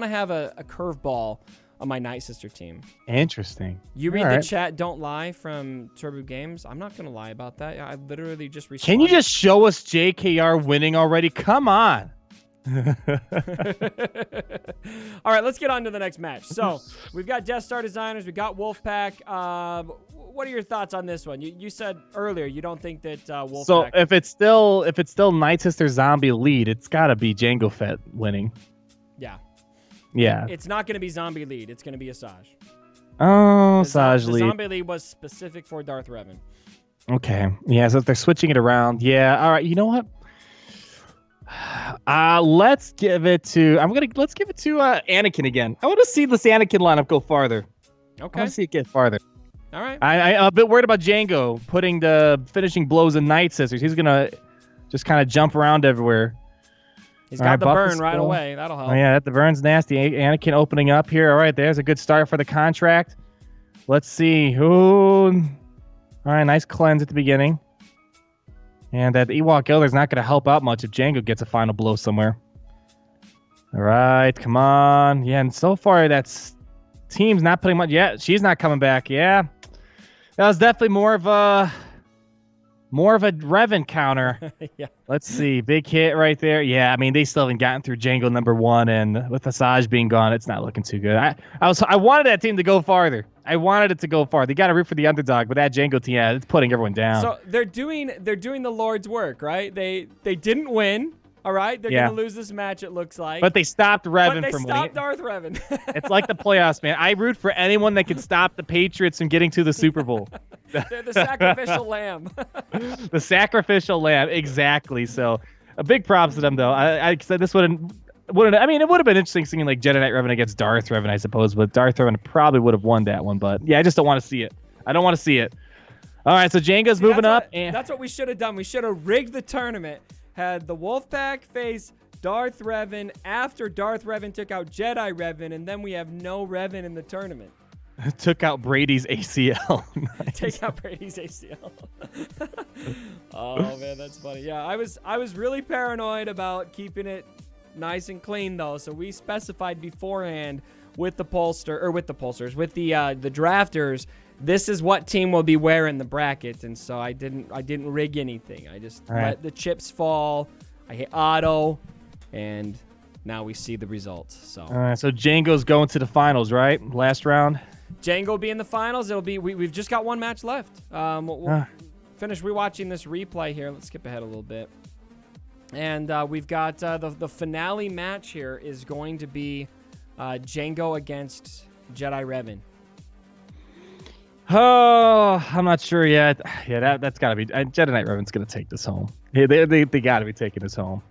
[SPEAKER 1] have a curveball on my Night Sister team.
[SPEAKER 2] Interesting.
[SPEAKER 1] You read the chat, don't lie, from Turbo Games. I'm not gonna lie about that. I literally just responded.
[SPEAKER 2] Can you just show us JKR winning already? Come on.
[SPEAKER 1] All right, let's get on to the next match. So we've got Death Star Designers, we got Wolfpack. What are your thoughts on this one? You said earlier you don't think that Wolfpack.
[SPEAKER 2] So if it's still Night Sister Zombie lead, it's got to be Jango Fett winning.
[SPEAKER 1] Yeah.
[SPEAKER 2] Yeah.
[SPEAKER 1] It's not going to be Zombie lead. It's going to be Asajj.
[SPEAKER 2] Oh, Asajj
[SPEAKER 1] lead.
[SPEAKER 2] lead.
[SPEAKER 1] The Zombie lead was specific for Darth Revan.
[SPEAKER 2] Okay. Yeah. So if they're switching it around, yeah. All right. You know what? Let's give it to Anakin again. I want to see this Anakin lineup go farther.
[SPEAKER 1] Okay.
[SPEAKER 2] I want to see it get farther.
[SPEAKER 1] All right.
[SPEAKER 2] I'm a bit worried about Jango putting the finishing blows in Night Sisters. He's gonna just kind of jump around everywhere.
[SPEAKER 1] He's got the burn right away. That'll help.
[SPEAKER 2] Oh, yeah, the burn's nasty. Anakin opening up here. All right, there's a good start for the contract. Let's see. Ooh. All right, nice cleanse at the beginning. And that Ewok Elder's not going to help out much if Jango gets a final blow somewhere. All right, come on. Yeah, and so far that's team's not putting much. Yeah, she's not coming back. Yeah, that was definitely more of a Revan counter.
[SPEAKER 1] Yeah.
[SPEAKER 2] Let's see, big hit right there. Yeah, I mean they still haven't gotten through Jango #1, and with Asajj being gone, it's not looking too good. I wanted that team to go farther. I wanted it to go far. They got to root for the underdog, but that Jango team, yeah, it's putting everyone down.
[SPEAKER 1] So they're doing the Lord's work, right? They didn't win. All right, they're
[SPEAKER 2] Yeah.
[SPEAKER 1] gonna lose this match. It looks like.
[SPEAKER 2] But they stopped Revan
[SPEAKER 1] But they
[SPEAKER 2] from winning.
[SPEAKER 1] stopped Darth Revan.
[SPEAKER 2] It's like the playoffs, man. I root for anyone that can stop the Patriots from getting to the Super Bowl.
[SPEAKER 1] They're the sacrificial lamb.
[SPEAKER 2] The sacrificial lamb, exactly. So, a big props to them, though. I said this wouldn't. I mean, it would have been interesting seeing like Jedi Knight Revan against Darth Revan, I suppose. But Darth Revan probably would have won that one. But yeah, I just don't want to see it. I don't want to see it. All right, so Jenga's moving up.
[SPEAKER 1] That's what we should have done. We should have rigged the tournament. Had the Wolfpack face Darth Revan after Darth Revan took out Jedi Revan, and then we have no Revan in the tournament.
[SPEAKER 2] Took out Brady's ACL. Nice.
[SPEAKER 1] Take out Brady's ACL. Oh man, that's funny. Yeah, I was really paranoid about keeping it nice and clean though, so we specified beforehand with the drafters. This is what team will be wearing the bracket, and so I didn't rig anything. I just let the chips fall. I hit auto, and now we see the results. So
[SPEAKER 2] all right, so Django's going to the finals, right? Last round.
[SPEAKER 1] Django will be in the finals. It'll be we've just got one match left. We'll finish rewatching this replay here. Let's skip ahead a little bit, and we've got the finale match here is going to be Django against Jedi Revan.
[SPEAKER 2] Oh, I'm not sure yet. Yeah, that's got to be Jedi Knight Revan's going to take this home. Yeah, they got to be taking this home.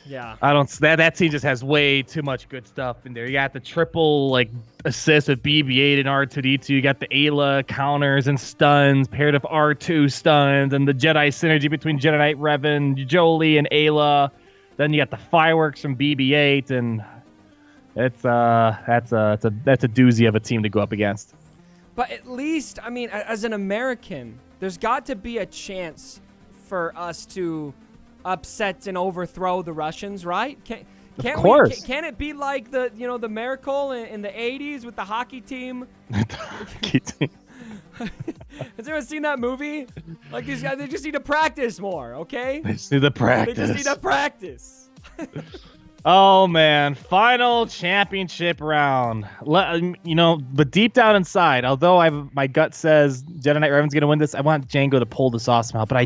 [SPEAKER 1] Yeah.
[SPEAKER 2] That team just has way too much good stuff in there. You got the triple like assist with BB-8 and R2D2. You got the Ayla counters and stuns paired with R2 stuns, and the Jedi synergy between Jedi Knight Revan, Jolie, and Ayla. Then you got the fireworks from BB-8, and that's a doozy of a team to go up against.
[SPEAKER 1] But at least, I mean, as an American, there's got to be a chance for us to upset and overthrow the Russians, right? Can't it be like the Miracle in the 80s with the hockey team?
[SPEAKER 2] Hockey team.
[SPEAKER 1] Has anyone seen that movie? Like these guys, they just need to practice more, okay?
[SPEAKER 2] They just need to practice.
[SPEAKER 1] They just need to practice.
[SPEAKER 2] Oh man, final championship round. But deep down inside, although my gut says Jedi Knight Revan's gonna win this, I want Django to pull this off somehow. But I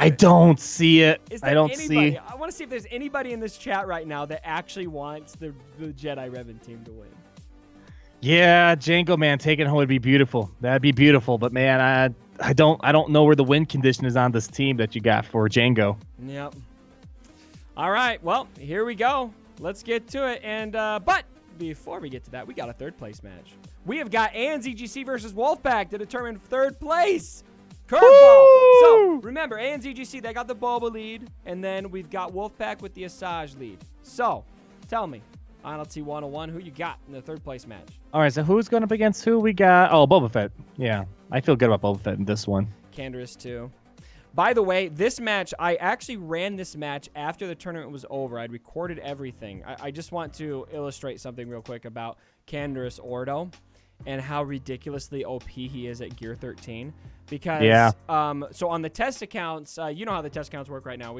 [SPEAKER 2] don't see it. I want to see if
[SPEAKER 1] there's anybody in this chat right now that actually wants the Jedi Revan team to win.
[SPEAKER 2] Yeah, Django, man, taking home would be beautiful. That'd be beautiful. But man, I don't know where the win condition is on this team that you got for Django.
[SPEAKER 1] Yep. All right, well, here we go. Let's get to it. And but before we get to that, we got a third place match. We have got ANZGC versus Wolfpack to determine third place. Curveball. So remember, ANZGC, they got the Boba lead, and then we've got Wolfpack with the Asajj lead. So tell me, AhnaldT101, who you got in the third place match?
[SPEAKER 2] All right, so who's going up against who? We got Boba Fett. Yeah, I feel good about Boba Fett in this one.
[SPEAKER 1] Canderous too. By the way, this match, I actually ran this match after the tournament was over. I'd recorded everything. I just want to illustrate something real quick about Canderous Ordo and how ridiculously OP he is at Gear 13. Because, so on the test accounts, you know how the test accounts work right now.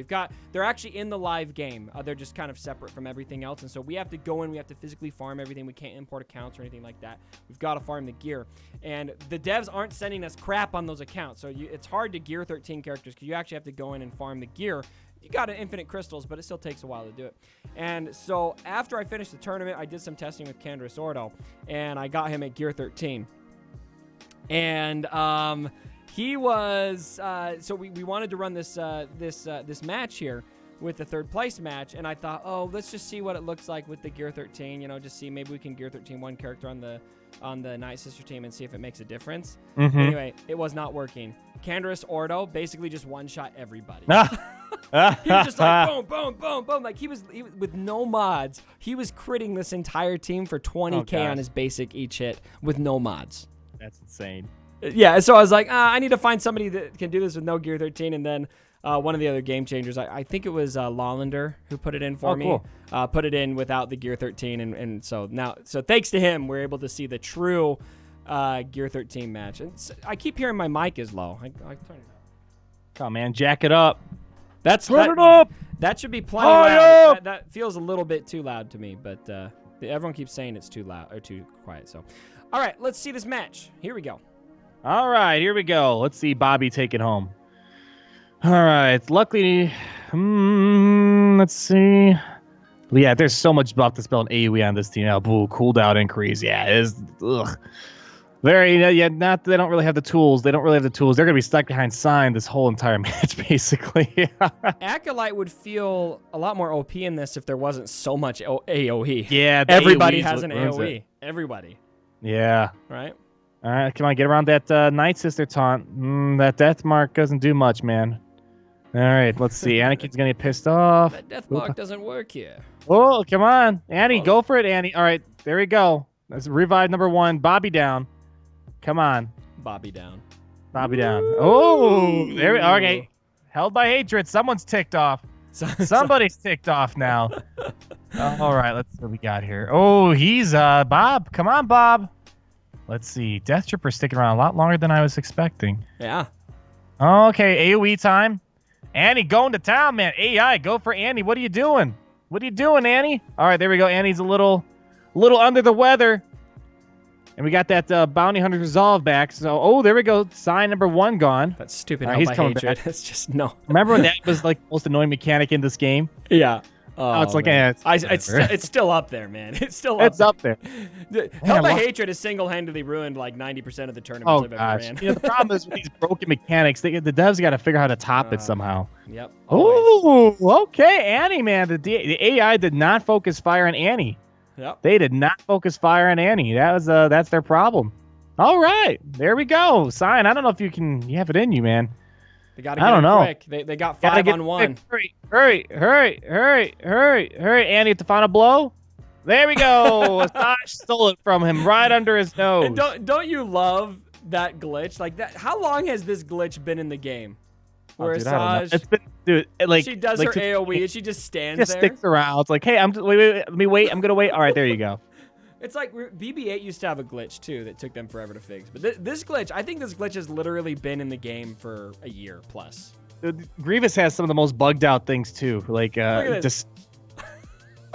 [SPEAKER 1] They're actually in the live game. They're just kind of separate from everything else. And so we have to go in, we have to physically farm everything. We can't import accounts or anything like that. We've got to farm the gear. And the devs aren't sending us crap on those accounts. So it's hard to Gear 13 characters because you actually have to go in and farm the gear. You got infinite crystals, but it still takes a while to do it. And so after I finished the tournament, I did some testing with Canderous Ordo, and I got him at Gear 13. And he was so we wanted to run this match here with the third place match, and I thought, oh, let's just see what it looks like with the Gear 13. Just see maybe we can Gear 13 one character on the Night Sister team and see if it makes a difference. Anyway, it was not working. Canderous Ordo basically just one-shot everybody. He was just like boom, boom, boom, boom. Like he was with no mods. He was critting this entire team for 20k on his basic each hit with no mods.
[SPEAKER 2] That's insane.
[SPEAKER 1] Yeah, so I was like, I need to find somebody that can do this with no Gear 13. And then one of the other game changers, I think it was Lawlander who put it in for me. Cool. Put it in without the Gear 13. And so now, thanks to him, we're able to see the true Gear 13 match. And I keep hearing my mic is low. I turn it up.
[SPEAKER 2] Come on, man, jack it up.
[SPEAKER 1] Turn it up. That should be plenty loud. That feels a little bit too loud to me, but everyone keeps saying it's too loud or too quiet. So, all right, let's see this match. Here we go.
[SPEAKER 2] All right, here we go. Let's see Bobby take it home. All right, luckily, Let's see. Yeah, there's so much buff to spell an AoE on this team. Oh, boo, cooldown increase. Yeah, it is. Ugh. Very, not. They don't really have the tools. They're gonna be stuck behind Sign this whole entire match, basically.
[SPEAKER 1] Acolyte would feel a lot more OP in this if there wasn't so much AoE.
[SPEAKER 2] Yeah,
[SPEAKER 1] everybody
[SPEAKER 2] AoE
[SPEAKER 1] has an AoE.
[SPEAKER 2] it.
[SPEAKER 1] Everybody.
[SPEAKER 2] Yeah.
[SPEAKER 1] Right.
[SPEAKER 2] All right, come on, get around that Night Sister taunt. That death mark doesn't do much, man. All right, let's see. Anakin's gonna get pissed off.
[SPEAKER 1] That death mark doesn't work here.
[SPEAKER 2] Oh, come on, Annie, go for it, Annie. All right, there we go. That's revive number 1. Bobby down. Come on.
[SPEAKER 1] Bobby down.
[SPEAKER 2] Bobby down. Oh, there we okay. Held by hatred. Someone's ticked off. Somebody's ticked off now. All right, let's see what we got here. Oh, he's Bob. Come on, Bob. Let's see. Death Tripper's sticking around a lot longer than I was expecting.
[SPEAKER 1] Yeah.
[SPEAKER 2] Okay, AoE time. Annie going to town, man. AI, go for Annie. What are you doing? What are you doing, Annie? All right, there we go. Annie's a little under the weather. And we got that Bounty Hunter Resolve back. So, there we go. Sign number 1 gone.
[SPEAKER 1] That's stupid.
[SPEAKER 2] He's coming
[SPEAKER 1] hatred.
[SPEAKER 2] back.
[SPEAKER 1] It's just no.
[SPEAKER 2] Remember when that was like the most annoying mechanic in this game?
[SPEAKER 1] Yeah.
[SPEAKER 2] Oh, it's like,
[SPEAKER 1] it's still up there, man. It's still up.
[SPEAKER 2] It's up there.
[SPEAKER 1] Hell by Hatred has single-handedly ruined like 90% of the tournaments I've ever ran.
[SPEAKER 2] The problem is with these broken mechanics, the devs got to figure out how to top it somehow.
[SPEAKER 1] Yep.
[SPEAKER 2] Oh, okay, Annie, man. The AI did not focus fire on Annie.
[SPEAKER 1] Yep.
[SPEAKER 2] They did not focus fire on Annie. That's their problem. All right, there we go. Sign. I don't know if you have it in you, man.
[SPEAKER 1] They got to get it quick. They got 5 on 1.
[SPEAKER 2] Hurry. Annie at the final blow. There we go. Asajj stole it from him right under his nose.
[SPEAKER 1] And don't you love that glitch? Like that. How long has this glitch been in the game? Where Asajj,
[SPEAKER 2] it's been, like
[SPEAKER 1] she does her AoE and she just stands there.
[SPEAKER 2] Sticks around. It's like, hey, let me wait. I'm gonna wait. All right, there you go.
[SPEAKER 1] It's like BB-8 used to have a glitch too that took them forever to fix. But this glitch, I think this glitch has literally been in the game for a year plus.
[SPEAKER 2] Grievous has some of the most bugged out things too. Like just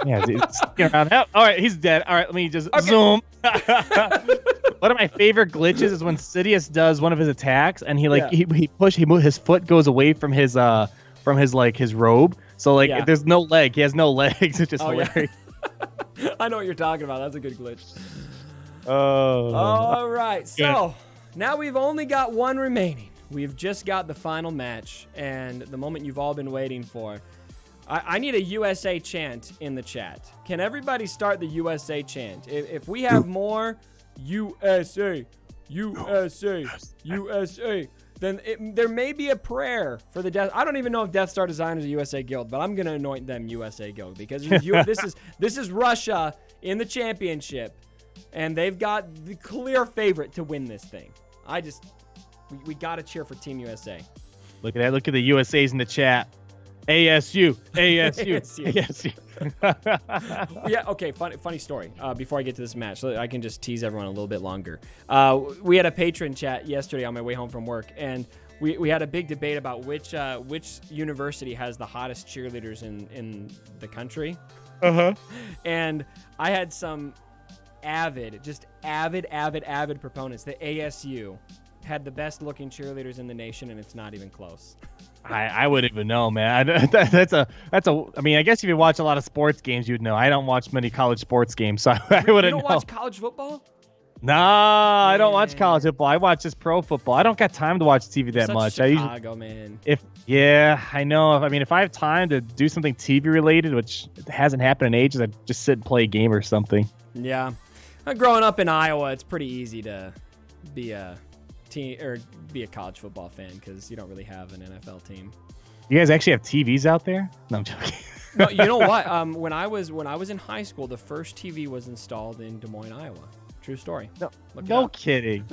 [SPEAKER 2] yeah, sticking around. All right, he's dead. All right, let me just zoom. One of my favorite glitches is when Sidious does one of his attacks and his foot goes away from his robe. So like there's no leg. He has no legs. It's just hilarious.
[SPEAKER 1] Yeah. I know what you're talking about. That's a good glitch.
[SPEAKER 2] Oh.
[SPEAKER 1] All right. So now we've only got 1 remaining. We've just got the final match and the moment you've all been waiting for. I need a USA chant in the chat. Can everybody start the USA chant? If we have more USA, USA, USA, then there may be a prayer for the Death. I don't even know if Death Star Design is a USA guild, but I'm gonna anoint them USA guild because this is Russia in the championship, and they've got the clear favorite to win this thing. We gotta cheer for Team USA.
[SPEAKER 2] Look at that! Look at the USA's in the chat. ASU, ASU, ASU.
[SPEAKER 1] Yeah, okay, funny story. Before I get to this match, so I can just tease everyone a little bit longer. We had a patron chat yesterday on my way home from work, and we had a big debate about which university has the hottest cheerleaders in the country.
[SPEAKER 2] Uh-huh.
[SPEAKER 1] And I had some avid proponents that ASU had the best looking cheerleaders in the nation, and it's not even close.
[SPEAKER 2] I wouldn't even know, man. I mean, I guess if you watch a lot of sports games, you'd know. I don't watch many college sports games, so I wouldn't know.
[SPEAKER 1] You don't watch college football?
[SPEAKER 2] Nah, I don't watch college football. I watch just pro football. I don't got time to watch TV that much.
[SPEAKER 1] Chicago, man.
[SPEAKER 2] I know. If I have time to do something TV related, which hasn't happened in ages, I'd just sit and play a game or something.
[SPEAKER 1] Yeah. Growing up in Iowa, it's pretty easy to be a college football fan because you don't really have an NFL team.
[SPEAKER 2] You guys actually have TVs out there? No, I'm joking.
[SPEAKER 1] No, you know what? When I was in high school, the first TV was installed in Des Moines, Iowa. True story.
[SPEAKER 2] No kidding.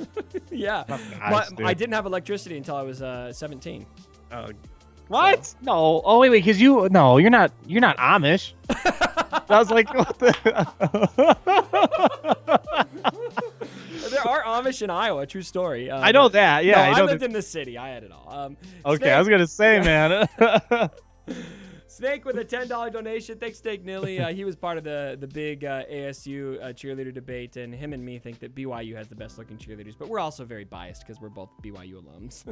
[SPEAKER 1] Yeah.
[SPEAKER 2] Oh, gosh,
[SPEAKER 1] I didn't have electricity until I was 17.
[SPEAKER 2] What? So. No. Oh wait, because you're not Amish. I was like, what the?
[SPEAKER 1] There are Amish in Iowa. True story.
[SPEAKER 2] I know that. Yeah,
[SPEAKER 1] I lived in the city. I had it all.
[SPEAKER 2] Okay,
[SPEAKER 1] Snake,
[SPEAKER 2] I was gonna say, man.
[SPEAKER 1] Snake with a $10 donation. Thanks, Snake Nilly. He was part of the big ASU cheerleader debate, and him and me think that BYU has the best looking cheerleaders, but we're also very biased because we're both BYU alums.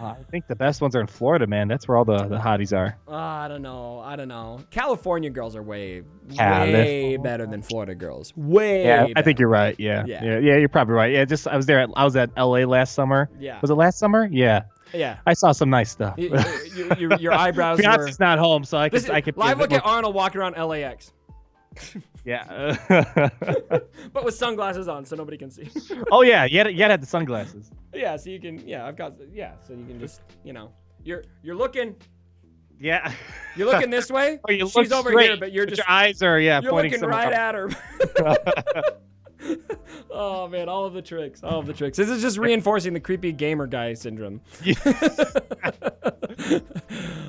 [SPEAKER 2] I think the best ones are in Florida, man. That's where all the hotties are.
[SPEAKER 1] I don't know. I don't know. California girls are way
[SPEAKER 2] California.
[SPEAKER 1] better than Florida girls. Way
[SPEAKER 2] Yeah, I
[SPEAKER 1] better.
[SPEAKER 2] think you're right. Yeah. You're probably right. Yeah, just I was at LA last summer.
[SPEAKER 1] Yeah.
[SPEAKER 2] Was it last summer? Yeah.
[SPEAKER 1] Yeah.
[SPEAKER 2] I saw some nice stuff.
[SPEAKER 1] Your eyebrows were...
[SPEAKER 2] Fiance's not home, so I could
[SPEAKER 1] live look at Arnold walking around LAX.
[SPEAKER 2] Yeah.
[SPEAKER 1] But with sunglasses on, so nobody can see.
[SPEAKER 2] Oh yeah, you had to have the sunglasses.
[SPEAKER 1] Yeah, so you can. Yeah, so you can just, you're looking.
[SPEAKER 2] Yeah.
[SPEAKER 1] You're looking this way.
[SPEAKER 2] Or you
[SPEAKER 1] She's
[SPEAKER 2] look
[SPEAKER 1] over
[SPEAKER 2] straight,
[SPEAKER 1] here, but you're
[SPEAKER 2] your eyes are
[SPEAKER 1] you're
[SPEAKER 2] pointing
[SPEAKER 1] looking right
[SPEAKER 2] somewhere.
[SPEAKER 1] at her. Oh man, all of the tricks. This is just reinforcing the creepy gamer guy syndrome.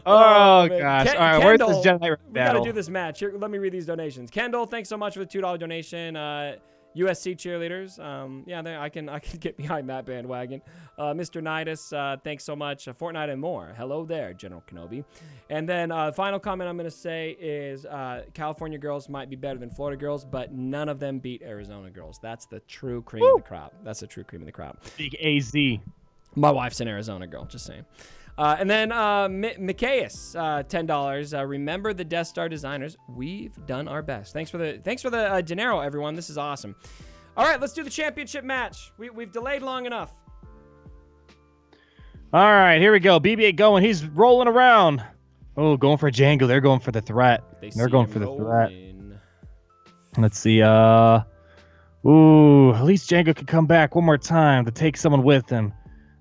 [SPEAKER 2] Oh
[SPEAKER 1] man.
[SPEAKER 2] gosh! All right,
[SPEAKER 1] Kendall,
[SPEAKER 2] where's this Jedi battle?
[SPEAKER 1] We gotta do this match. Here, let me read these donations. Kendall, thanks so much for the $2 donation. USC cheerleaders. I can get behind that bandwagon. Mr. Nidus, thanks so much. Fortnite and more. Hello there, General Kenobi. And then final comment I'm going to say is California girls might be better than Florida girls, but none of them beat Arizona girls. That's the true cream of the crop.
[SPEAKER 2] Big AZ.
[SPEAKER 1] My wife's an Arizona girl, just saying. And then Micaeus, $10. Remember the Death Star designers. We've done our best. Thanks for the dinero, everyone. This is awesome. All right, let's do the championship match. We've delayed long enough.
[SPEAKER 2] All right, here we go. BB-8 going. He's rolling around. Oh, going for Django. They're going for the threat. They're going for the threat. Let's see. At least Django could come back one more time to take someone with him.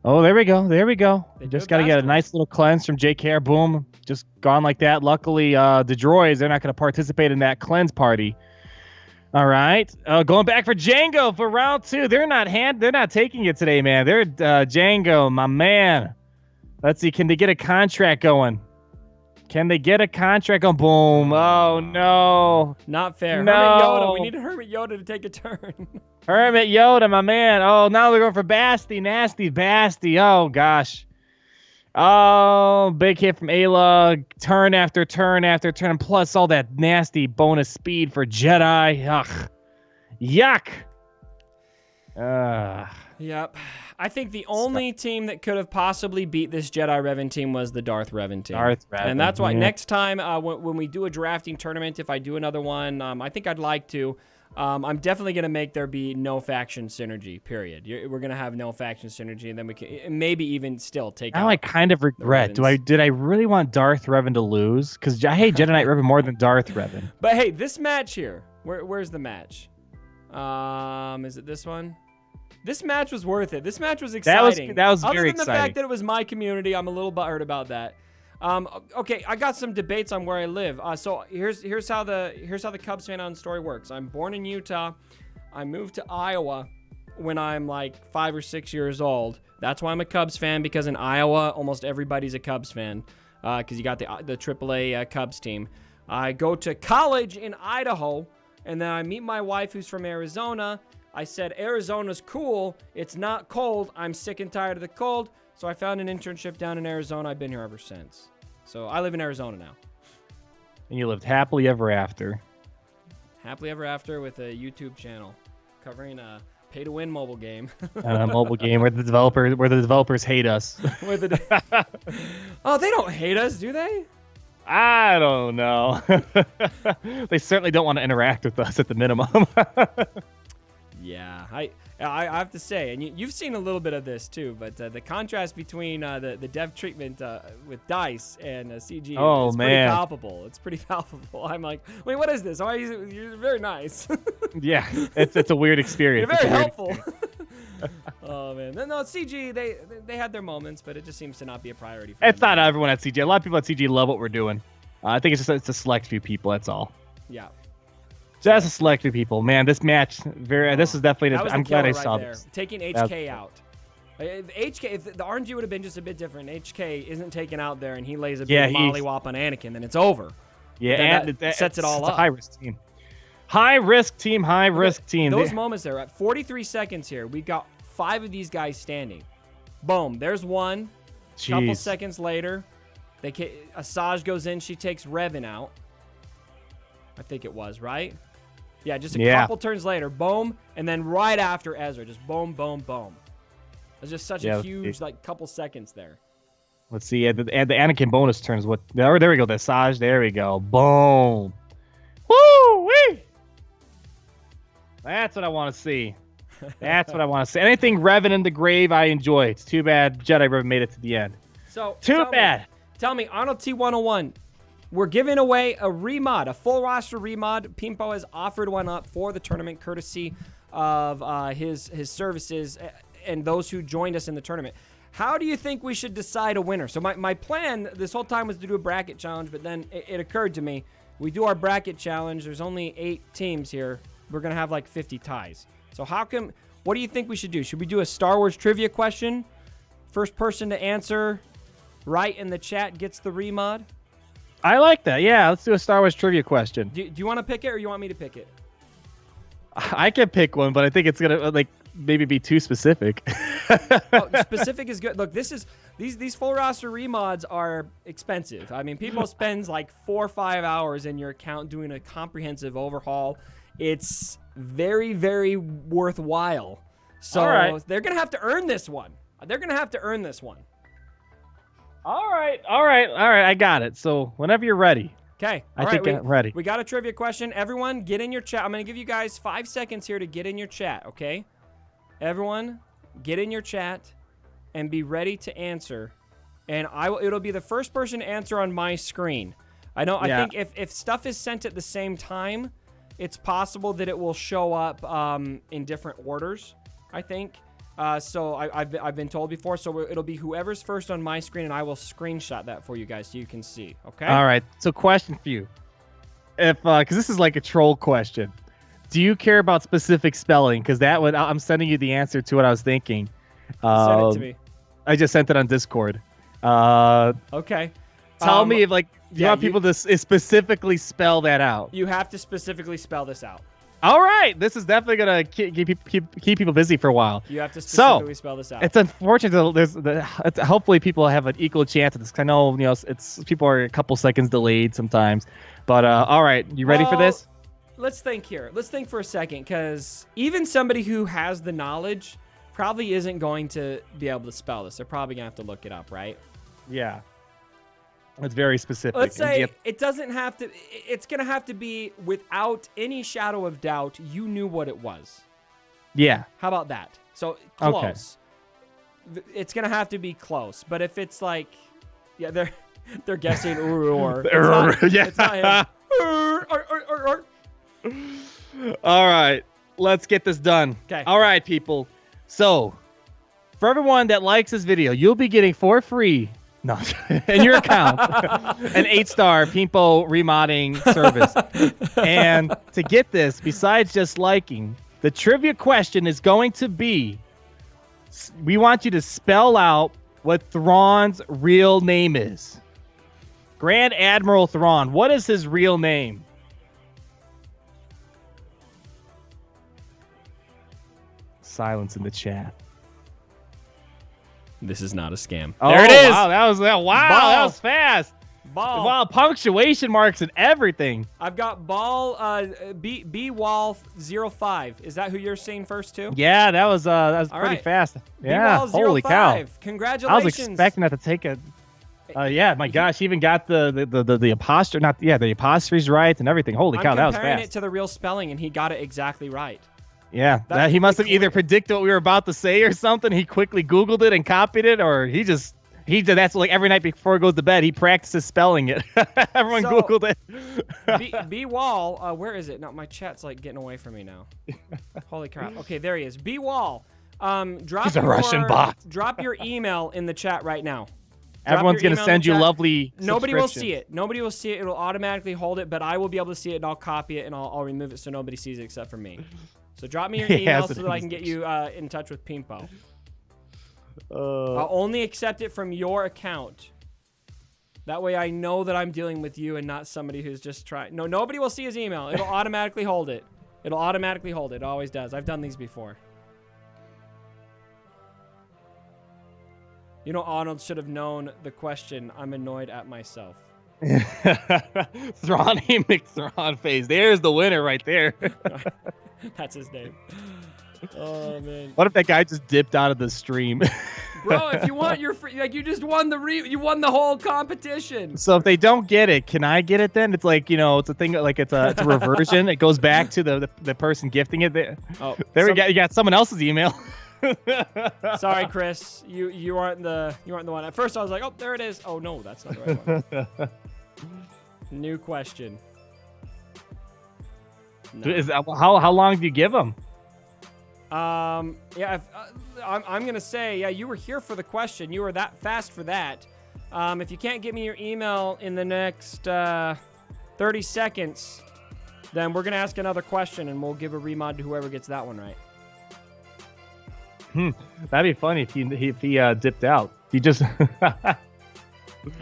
[SPEAKER 2] Oh, there we go. Just got to get a nice little cleanse from JKR. Boom. Just gone like that. Luckily, the droids, they're not going to participate in that cleanse party. All right. Going back for Django for round 2. They're not taking it today, man. They're Django, my man. Let's see. Can they get a contract going? Boom. Oh, no.
[SPEAKER 1] Not fair.
[SPEAKER 2] No.
[SPEAKER 1] Hermit Yoda. We need Hermit Yoda to take a turn.
[SPEAKER 2] Hermit Yoda, my man. Oh, now they're going for Basti. Nasty Basti. Oh, gosh. Oh, big hit from Ayla. Turn after turn after turn. Plus all that nasty bonus speed for Jedi. Ugh. Yuck.
[SPEAKER 1] Yep. I think the only team that could have possibly beat this Jedi Revan team was the Darth Revan team. And that's why next time when we do a drafting tournament, if I do another one, I think I'd like to. I'm definitely going to make there be no faction synergy, period. We're going to have no faction synergy, and then we can maybe even still take
[SPEAKER 2] Now I kind of regret. Did I really want Darth Revan to lose? Because I hate Jedi Knight Revan more than Darth Revan.
[SPEAKER 1] But hey, this match here, where's the match? Is it this one? This match was worth it. This match was exciting.
[SPEAKER 2] That was very
[SPEAKER 1] exciting. Other than the
[SPEAKER 2] exciting.
[SPEAKER 1] fact that it was my community, I'm a little butthurt about that. Okay, I got some debates on where I live. So here's how the Cubs fan on story works. I'm born in Utah. I moved to Iowa when I'm like 5 or 6 years old. That's why I'm a Cubs fan, because in Iowa almost everybody's a Cubs fan, because you got the AAA Cubs team. I go to college in Idaho, and then I meet my wife who's from Arizona. I said, Arizona's cool. It's not cold. I'm sick and tired of the cold. So I found an internship down in Arizona. I've been here ever since. So I live in Arizona now.
[SPEAKER 2] And you lived happily ever after.
[SPEAKER 1] Happily ever after with a YouTube channel covering a pay-to-win mobile game.
[SPEAKER 2] A mobile game where the developers hate us.
[SPEAKER 1] Oh, they don't hate us, do they?
[SPEAKER 2] I don't know. They certainly don't want to interact with us at the minimum.
[SPEAKER 1] Yeah, I have to say, and you've seen a little bit of this too, but the contrast between the dev treatment with DICE and CG is pretty palpable. It's pretty palpable. I'm like, wait, what is this? Oh, you're very nice.
[SPEAKER 2] Yeah, it's a weird experience.
[SPEAKER 1] You're very helpful. Oh man, no, CG they had their moments, but it just seems to not be a priority.
[SPEAKER 2] It's not everyone at CG. A lot of people at CG love what we're doing. I think it's a select few people. That's all.
[SPEAKER 1] Yeah.
[SPEAKER 2] Just a select few people. Man, this match, this is definitely. I'm glad I saw this.
[SPEAKER 1] Taking HK out. If the RNG would have been just a bit different, HK isn't taken out there, and he lays a big mollywop on Anakin, then it's over.
[SPEAKER 2] Yeah, and that
[SPEAKER 1] sets it all up.
[SPEAKER 2] It's a high-risk team. High-risk team.
[SPEAKER 1] Those moments there, at 43 seconds here, we got 5 of these guys standing. Boom, there's one.
[SPEAKER 2] Jeez.
[SPEAKER 1] Couple seconds later, Asajj goes in, she takes Revan out. I think it was, right? Yeah, just a couple turns later, boom, and then right after Ezra, just boom, boom, boom. It's just such a huge, like, couple seconds there.
[SPEAKER 2] Let's see. Add the Anakin bonus turns. What? There we go. The Saj. There we go. Boom. Woo! Wee! That's what I want to see. That's what I want to see. Anything revving in the grave, I enjoy. It's too bad Jedi Rev made it to the end.
[SPEAKER 1] So
[SPEAKER 2] too bad.
[SPEAKER 1] Tell me, AhnaldT101, we're giving away a remod, a full roster remod. PEEMPO has offered one up for the tournament, courtesy of his services and those who joined us in the tournament. How do you think we should decide a winner? So my plan this whole time was to do a bracket challenge, but then it occurred to me, we do our bracket challenge. There's only 8 teams here. We're going to have like 50 ties. So what do you think we should do? Should we do a Star Wars trivia question? First person to answer right in the chat gets the remod.
[SPEAKER 2] I like that. Yeah, let's do a Star Wars trivia question.
[SPEAKER 1] Do you want to pick it or you want me to pick it?
[SPEAKER 2] I can pick one, but I think it's going to like maybe be too specific.
[SPEAKER 1] Oh, specific is good. Look, these full roster remods are expensive. I mean, people spend like 4 or 5 hours in your account doing a comprehensive overhaul. It's very, very worthwhile. So they're going to have to earn this one. They're going to have to earn this one. All right.
[SPEAKER 2] I got it. So whenever you're ready.
[SPEAKER 1] Okay.
[SPEAKER 2] I think I'm ready.
[SPEAKER 1] We got a trivia question. Everyone, get in your chat. I'm going to give you guys 5 seconds here to get in your chat, okay? Everyone, get in your chat and be ready to answer. And it'll be the first person to answer on my screen. I think if stuff is sent at the same time, it's possible that it will show up in different orders, I think. So I've been told before. So it'll be whoever's first on my screen, and I will screenshot that for you guys so you can see. Okay.
[SPEAKER 2] All right. So question for you, because this is like a troll question. Do you care about specific spelling? Because I'm sending you the answer to what I was thinking.
[SPEAKER 1] Send it to me.
[SPEAKER 2] I just sent it on Discord.
[SPEAKER 1] Okay.
[SPEAKER 2] Tell me if you want people to specifically spell that out.
[SPEAKER 1] You have to specifically spell this out.
[SPEAKER 2] All right, this is definitely gonna keep people busy for a while.
[SPEAKER 1] You have to specifically spell this out.
[SPEAKER 2] It's unfortunate. Hopefully people have an equal chance at this. I know people are a couple seconds delayed sometimes, but all right, you ready for this?
[SPEAKER 1] Let's think here. Let's think for a second, because even somebody who has the knowledge probably isn't going to be able to spell this. They're probably gonna have to look it up, right?
[SPEAKER 2] Yeah. It's very specific.
[SPEAKER 1] Let's say it doesn't have to. It's going to have to be without any shadow of doubt. You knew what it was.
[SPEAKER 2] Yeah.
[SPEAKER 1] How about that? So close. Okay. It's going to have to be close. But if it's like, yeah, they're guessing or it's not him.
[SPEAKER 2] All right, let's get this done.
[SPEAKER 1] Okay.
[SPEAKER 2] All right, people. So for everyone that likes this video, you'll be getting for free. No, in your account, an 8-star PEEMPO remodding service. And to get this, besides just liking, the trivia question is going to be, we want you to spell out what Thrawn's real name is. Grand Admiral Thrawn, what is his real name? Silence in the chat.
[SPEAKER 1] This is not a scam.
[SPEAKER 2] Oh,
[SPEAKER 1] there it is.
[SPEAKER 2] Wow, that was fast.
[SPEAKER 1] Ball.
[SPEAKER 2] Wow, punctuation marks and everything.
[SPEAKER 1] I've got ball BWall05. Is that who you're seeing first too?
[SPEAKER 2] Yeah, that was pretty fast. Yeah, holy cow.
[SPEAKER 1] Congratulations.
[SPEAKER 2] I was expecting that to take a yeah, my gosh, he even got the apostrophe, the apostrophes right and everything. Holy cow, that was fast.
[SPEAKER 1] I'm comparing it to the real spelling and he got it exactly right.
[SPEAKER 2] Yeah, he must have either predicted what we were about to say or something. He quickly Googled it and copied it, or he did. That's like every night before he goes to bed, he practices spelling it. Everyone Googled it.
[SPEAKER 1] B-Wall, where is it? No, my chat's like getting away from me now. Holy crap. Okay, there he is. B-Wall,
[SPEAKER 2] he's a Russian bot.
[SPEAKER 1] Drop your email in the chat right now.
[SPEAKER 2] Everyone's going to send you lovely
[SPEAKER 1] Nobody will see it. Nobody will see it. It'll automatically hold it, but I will be able to see it, and I'll copy it, and I'll remove it so nobody sees it except for me. So drop me your email so that I can get you in touch with PEEMPO. I'll only accept it from your account. That way I know that I'm dealing with you and not somebody who's just trying. No, nobody will see his email. It'll automatically hold it. It'll automatically hold it. It always does. I've done these before. You know, Arnold should have known the question. I'm annoyed at myself.
[SPEAKER 2] Thrawn McThrawn face. There's the winner right there.
[SPEAKER 1] That's his name. Oh man.
[SPEAKER 2] What if that guy just dipped out of the stream?
[SPEAKER 1] Bro, if you want your free, like you just won you won the whole competition.
[SPEAKER 2] So if they don't get it, can I get it then? It's like, it's a thing, like it's a reversion. It goes back to the person gifting it.
[SPEAKER 1] Oh,
[SPEAKER 2] there we go. You got someone else's email.
[SPEAKER 1] Sorry, Chris. You aren't the one. At first I was like, oh, there it is. Oh no, that's not the right one. New question. No.
[SPEAKER 2] How long do you give them?
[SPEAKER 1] Yeah, I'm gonna say, yeah, you were here for the question. You were that fast for that. If you can't get me your email in the next 30 seconds, then we're gonna ask another question and we'll give a remod to whoever gets that one right.
[SPEAKER 2] That'd be funny if he dipped out. He just.
[SPEAKER 1] All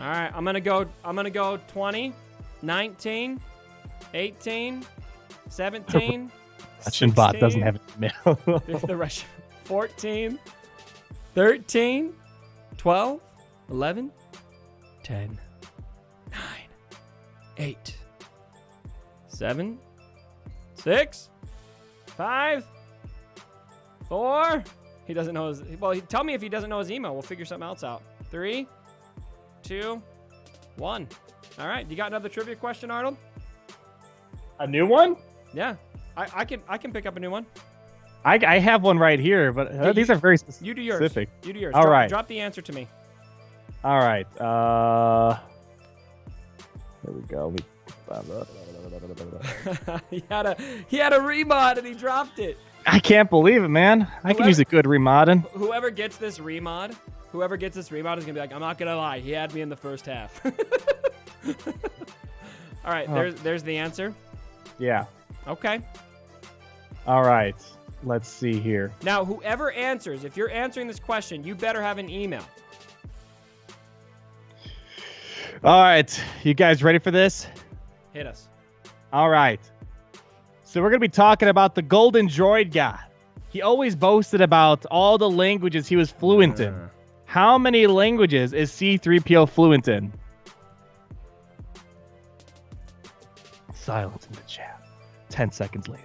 [SPEAKER 1] right, I'm gonna go 20, 19, 18, 17.
[SPEAKER 2] Russian bot doesn't have an email.
[SPEAKER 1] The Russian 14, 13, 12, 11, 10, 9, 8, 7, 6, 5, 4. He doesn't know his. Well, tell me if he doesn't know his email. We'll figure something else out. 3, 2, 1. All right. You got another trivia question, Arnold?
[SPEAKER 2] A new one?
[SPEAKER 1] Yeah. I can pick up a new one.
[SPEAKER 2] I have one right here, but these are very specific.
[SPEAKER 1] You do yours. You do yours.
[SPEAKER 2] All right.
[SPEAKER 1] Drop the answer to me.
[SPEAKER 2] All right. There we go.
[SPEAKER 1] He had a remod and he dropped it.
[SPEAKER 2] I can't believe it, man. I can use a good remodding.
[SPEAKER 1] Whoever gets this remod is gonna be like, I'm not gonna lie, he had me in the first half. All right, there's the answer.
[SPEAKER 2] Yeah.
[SPEAKER 1] Okay.
[SPEAKER 2] All right. Let's see here.
[SPEAKER 1] Now, whoever answers, if you're answering this question, you better have an email.
[SPEAKER 2] All right. You guys ready for this?
[SPEAKER 1] Hit us.
[SPEAKER 2] All right. So we're going to be talking about the golden droid guy. He always boasted about all the languages he was fluent in. How many languages is C-3PO fluent in? Silence in the chat. 10 seconds later.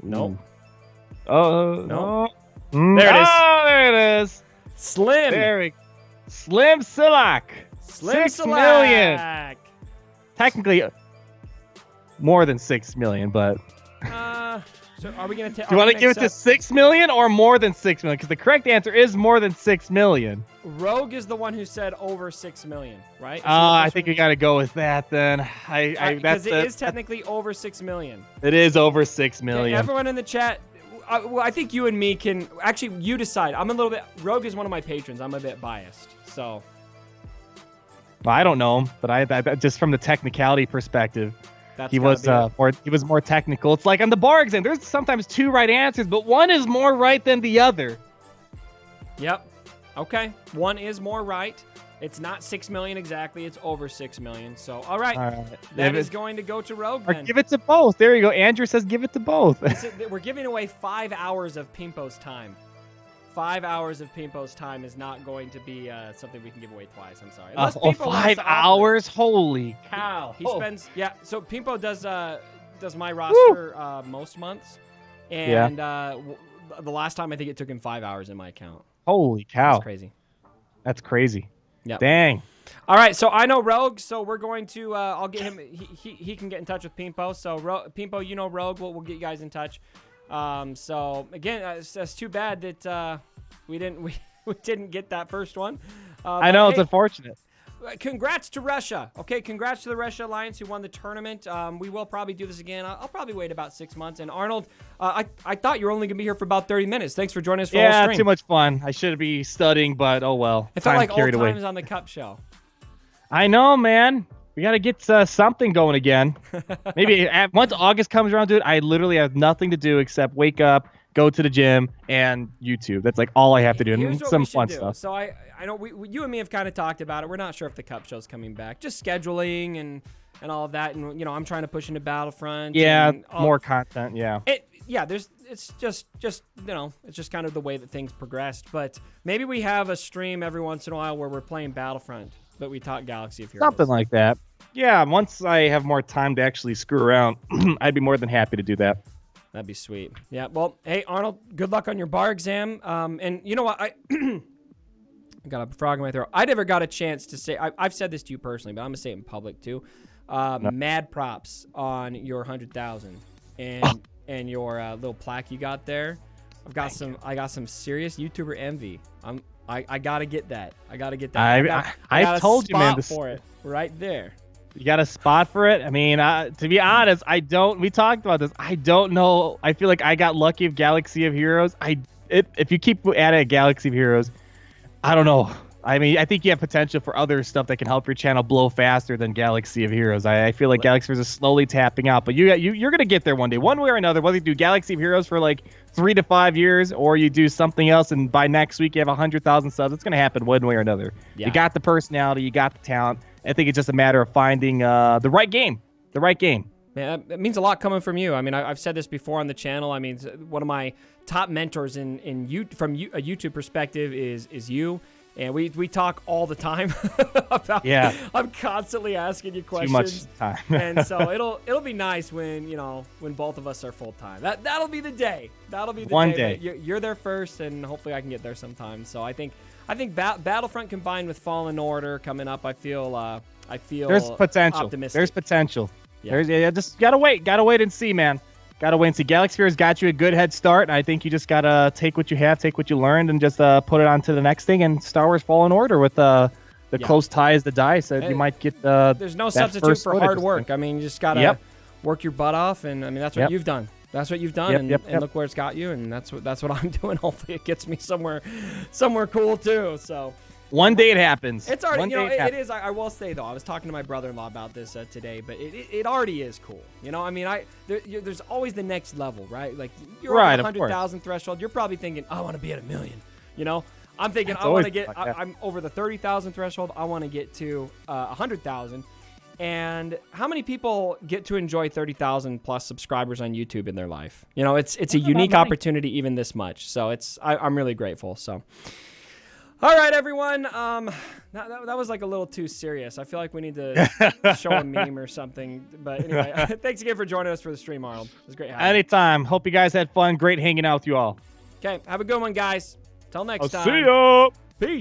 [SPEAKER 1] Nope.
[SPEAKER 2] Oh,
[SPEAKER 1] no.
[SPEAKER 2] There it is. Oh, there it is.
[SPEAKER 1] Slim.
[SPEAKER 2] Slim Silak.
[SPEAKER 1] Slim
[SPEAKER 2] 6 million. Technically, more than 6 million, but.
[SPEAKER 1] So are we going to?
[SPEAKER 2] Do you want to give it to 6 million or more than 6 million? Because the correct answer is more than 6 million.
[SPEAKER 1] Rogue is the one who said over 6 million, right?
[SPEAKER 2] I think we got to go with that then.
[SPEAKER 1] Because it is technically over 6 million.
[SPEAKER 2] It is over 6 million.
[SPEAKER 1] Okay, everyone in the chat. Well, I think you and me can actually. You decide. I'm a little bit. Rogue is one of my patrons. I'm a bit biased, so.
[SPEAKER 2] Well, I don't know him, but I just from the technicality perspective. He was more technical. It's like on the bar exam, there's sometimes 2 right answers, but one is more right than the other.
[SPEAKER 1] Yep. Okay. One is more right. It's not 6 million exactly. It's over 6 million. So, all right. That is going to go to Rogue then.
[SPEAKER 2] Or give it to both. There you go. Andrew says give it to both.
[SPEAKER 1] We're giving away 5 hours of PEEMPO's time. 5 hours of PEEMPO's time is not going to be something we can give away twice. I'm sorry.
[SPEAKER 2] 5 hours? Holy cow!
[SPEAKER 1] He spends So PEEMPO does my roster most months, and the last time I think it took him 5 hours in my account.
[SPEAKER 2] Holy cow!
[SPEAKER 1] That's crazy.
[SPEAKER 2] That's crazy.
[SPEAKER 1] Yeah.
[SPEAKER 2] Dang.
[SPEAKER 1] All right, so I know Rogue, so we're going to. I'll get him. He can get in touch with PEEMPO. So PEEMPO, you know Rogue. We'll get you guys in touch. So again, that's too bad that we didn't get that first one.
[SPEAKER 2] I know, it's unfortunate.
[SPEAKER 1] Congrats to Russia. Okay, congrats to the Russia Alliance who won the tournament. We will probably do this again. I'll probably wait about 6 months. And Arnold, I thought you were only gonna be here for about 30 minutes. Thanks for joining us for the whole stream.
[SPEAKER 2] Too much fun. I should be studying, but oh well.
[SPEAKER 1] It felt like old times on the Cup show.
[SPEAKER 2] I know, man. We got to get something going again. Maybe once August comes around, dude, I literally have nothing to do except wake up, go to the gym, and YouTube. That's like all I have to do. And some fun stuff.
[SPEAKER 1] So I know you and me have kind of talked about it. We're not sure if the Cup show's coming back. Just scheduling and all of that. And, I'm trying to push into Battlefront.
[SPEAKER 2] Yeah, more content, yeah.
[SPEAKER 1] It's just it's just kind of the way that things progressed. But maybe we have a stream every once in a while where we're playing Battlefront, but we talk Galaxy of Heroes.
[SPEAKER 2] Something like that. Yeah, once I have more time to actually screw around, I'd be more than happy to do that.
[SPEAKER 1] That'd be sweet. Yeah. Well, hey, Arnold, good luck on your bar exam. And you know what? I got a frog in my throat. I never got a chance to say, I've said this to you personally, but I'm going to say it in public too. Mad props on your 100,000 and your little plaque you got there. I got some serious YouTuber envy. I got to get that. I got
[SPEAKER 2] told you, man.
[SPEAKER 1] For it right there.
[SPEAKER 2] You got a spot for it? I mean, to be honest, we talked about this. I don't know. I feel like I got lucky with Galaxy of Heroes. If you keep adding a Galaxy of Heroes, I don't know. I mean, I think you have potential for other stuff that can help your channel blow faster than Galaxy of Heroes. I feel like Galaxy of Heroes is slowly tapping out, but you're going to get there one day. One way or another, whether you do Galaxy of Heroes for like 3 to 5 years or you do something else and by next week you have 100,000 subs, it's going to happen one way or another. Yeah. You got the personality, you got the talent. I think it's just a matter of finding the right game. The right game.
[SPEAKER 1] Man, that means a lot coming from you. I mean, I've said this before on the channel. I mean, one of my top mentors from a YouTube perspective is you. And we talk all the time about. Yeah. I'm constantly asking you questions.
[SPEAKER 2] Too much time.
[SPEAKER 1] And so it'll be nice when both of us are full time. That'll be the day. That'll be the
[SPEAKER 2] one
[SPEAKER 1] day. You're there first, and hopefully I can get there sometime. So I think Battlefront combined with Fallen Order coming up, I feel
[SPEAKER 2] there's potential.
[SPEAKER 1] Optimistic.
[SPEAKER 2] There's potential. Yeah. Just gotta wait and see, man. Gotta wait and see. Galaxy Heroes got you a good head start, and I think you just gotta take what you have, take what you learned, and just put it on to the next thing. And Star Wars Fallen Order with the close ties, the dice, you might get
[SPEAKER 1] there's no substitute for hard work. I mean, you just gotta work your butt off, and I mean that's what you've done. That's what you've done, and look where it's got you, and that's what I'm doing. Hopefully, it gets me somewhere cool too. So.
[SPEAKER 2] One day it happens.
[SPEAKER 1] It's already, it is. I will say though, I was talking to my brother-in-law about this today, but it already is cool. I mean, there's always the next level, right? Like you're on the 100,000 threshold. You're probably thinking, I want to be at 1 million. I'm thinking I want to get. I'm over the 30,000 threshold. I want to get to 100,000. And how many people get to enjoy 30,000 plus subscribers on YouTube in their life? It's a unique opportunity, even this much. So I'm really grateful. So. All right, everyone. That was like a little too serious. I feel like we need to show a meme or something. But anyway, thanks again for joining us for the stream, Arnold. It was great having you.
[SPEAKER 2] Anytime. Hope you guys had fun. Great hanging out with you all.
[SPEAKER 1] Okay, have a good one, guys. Till next time.
[SPEAKER 2] See ya.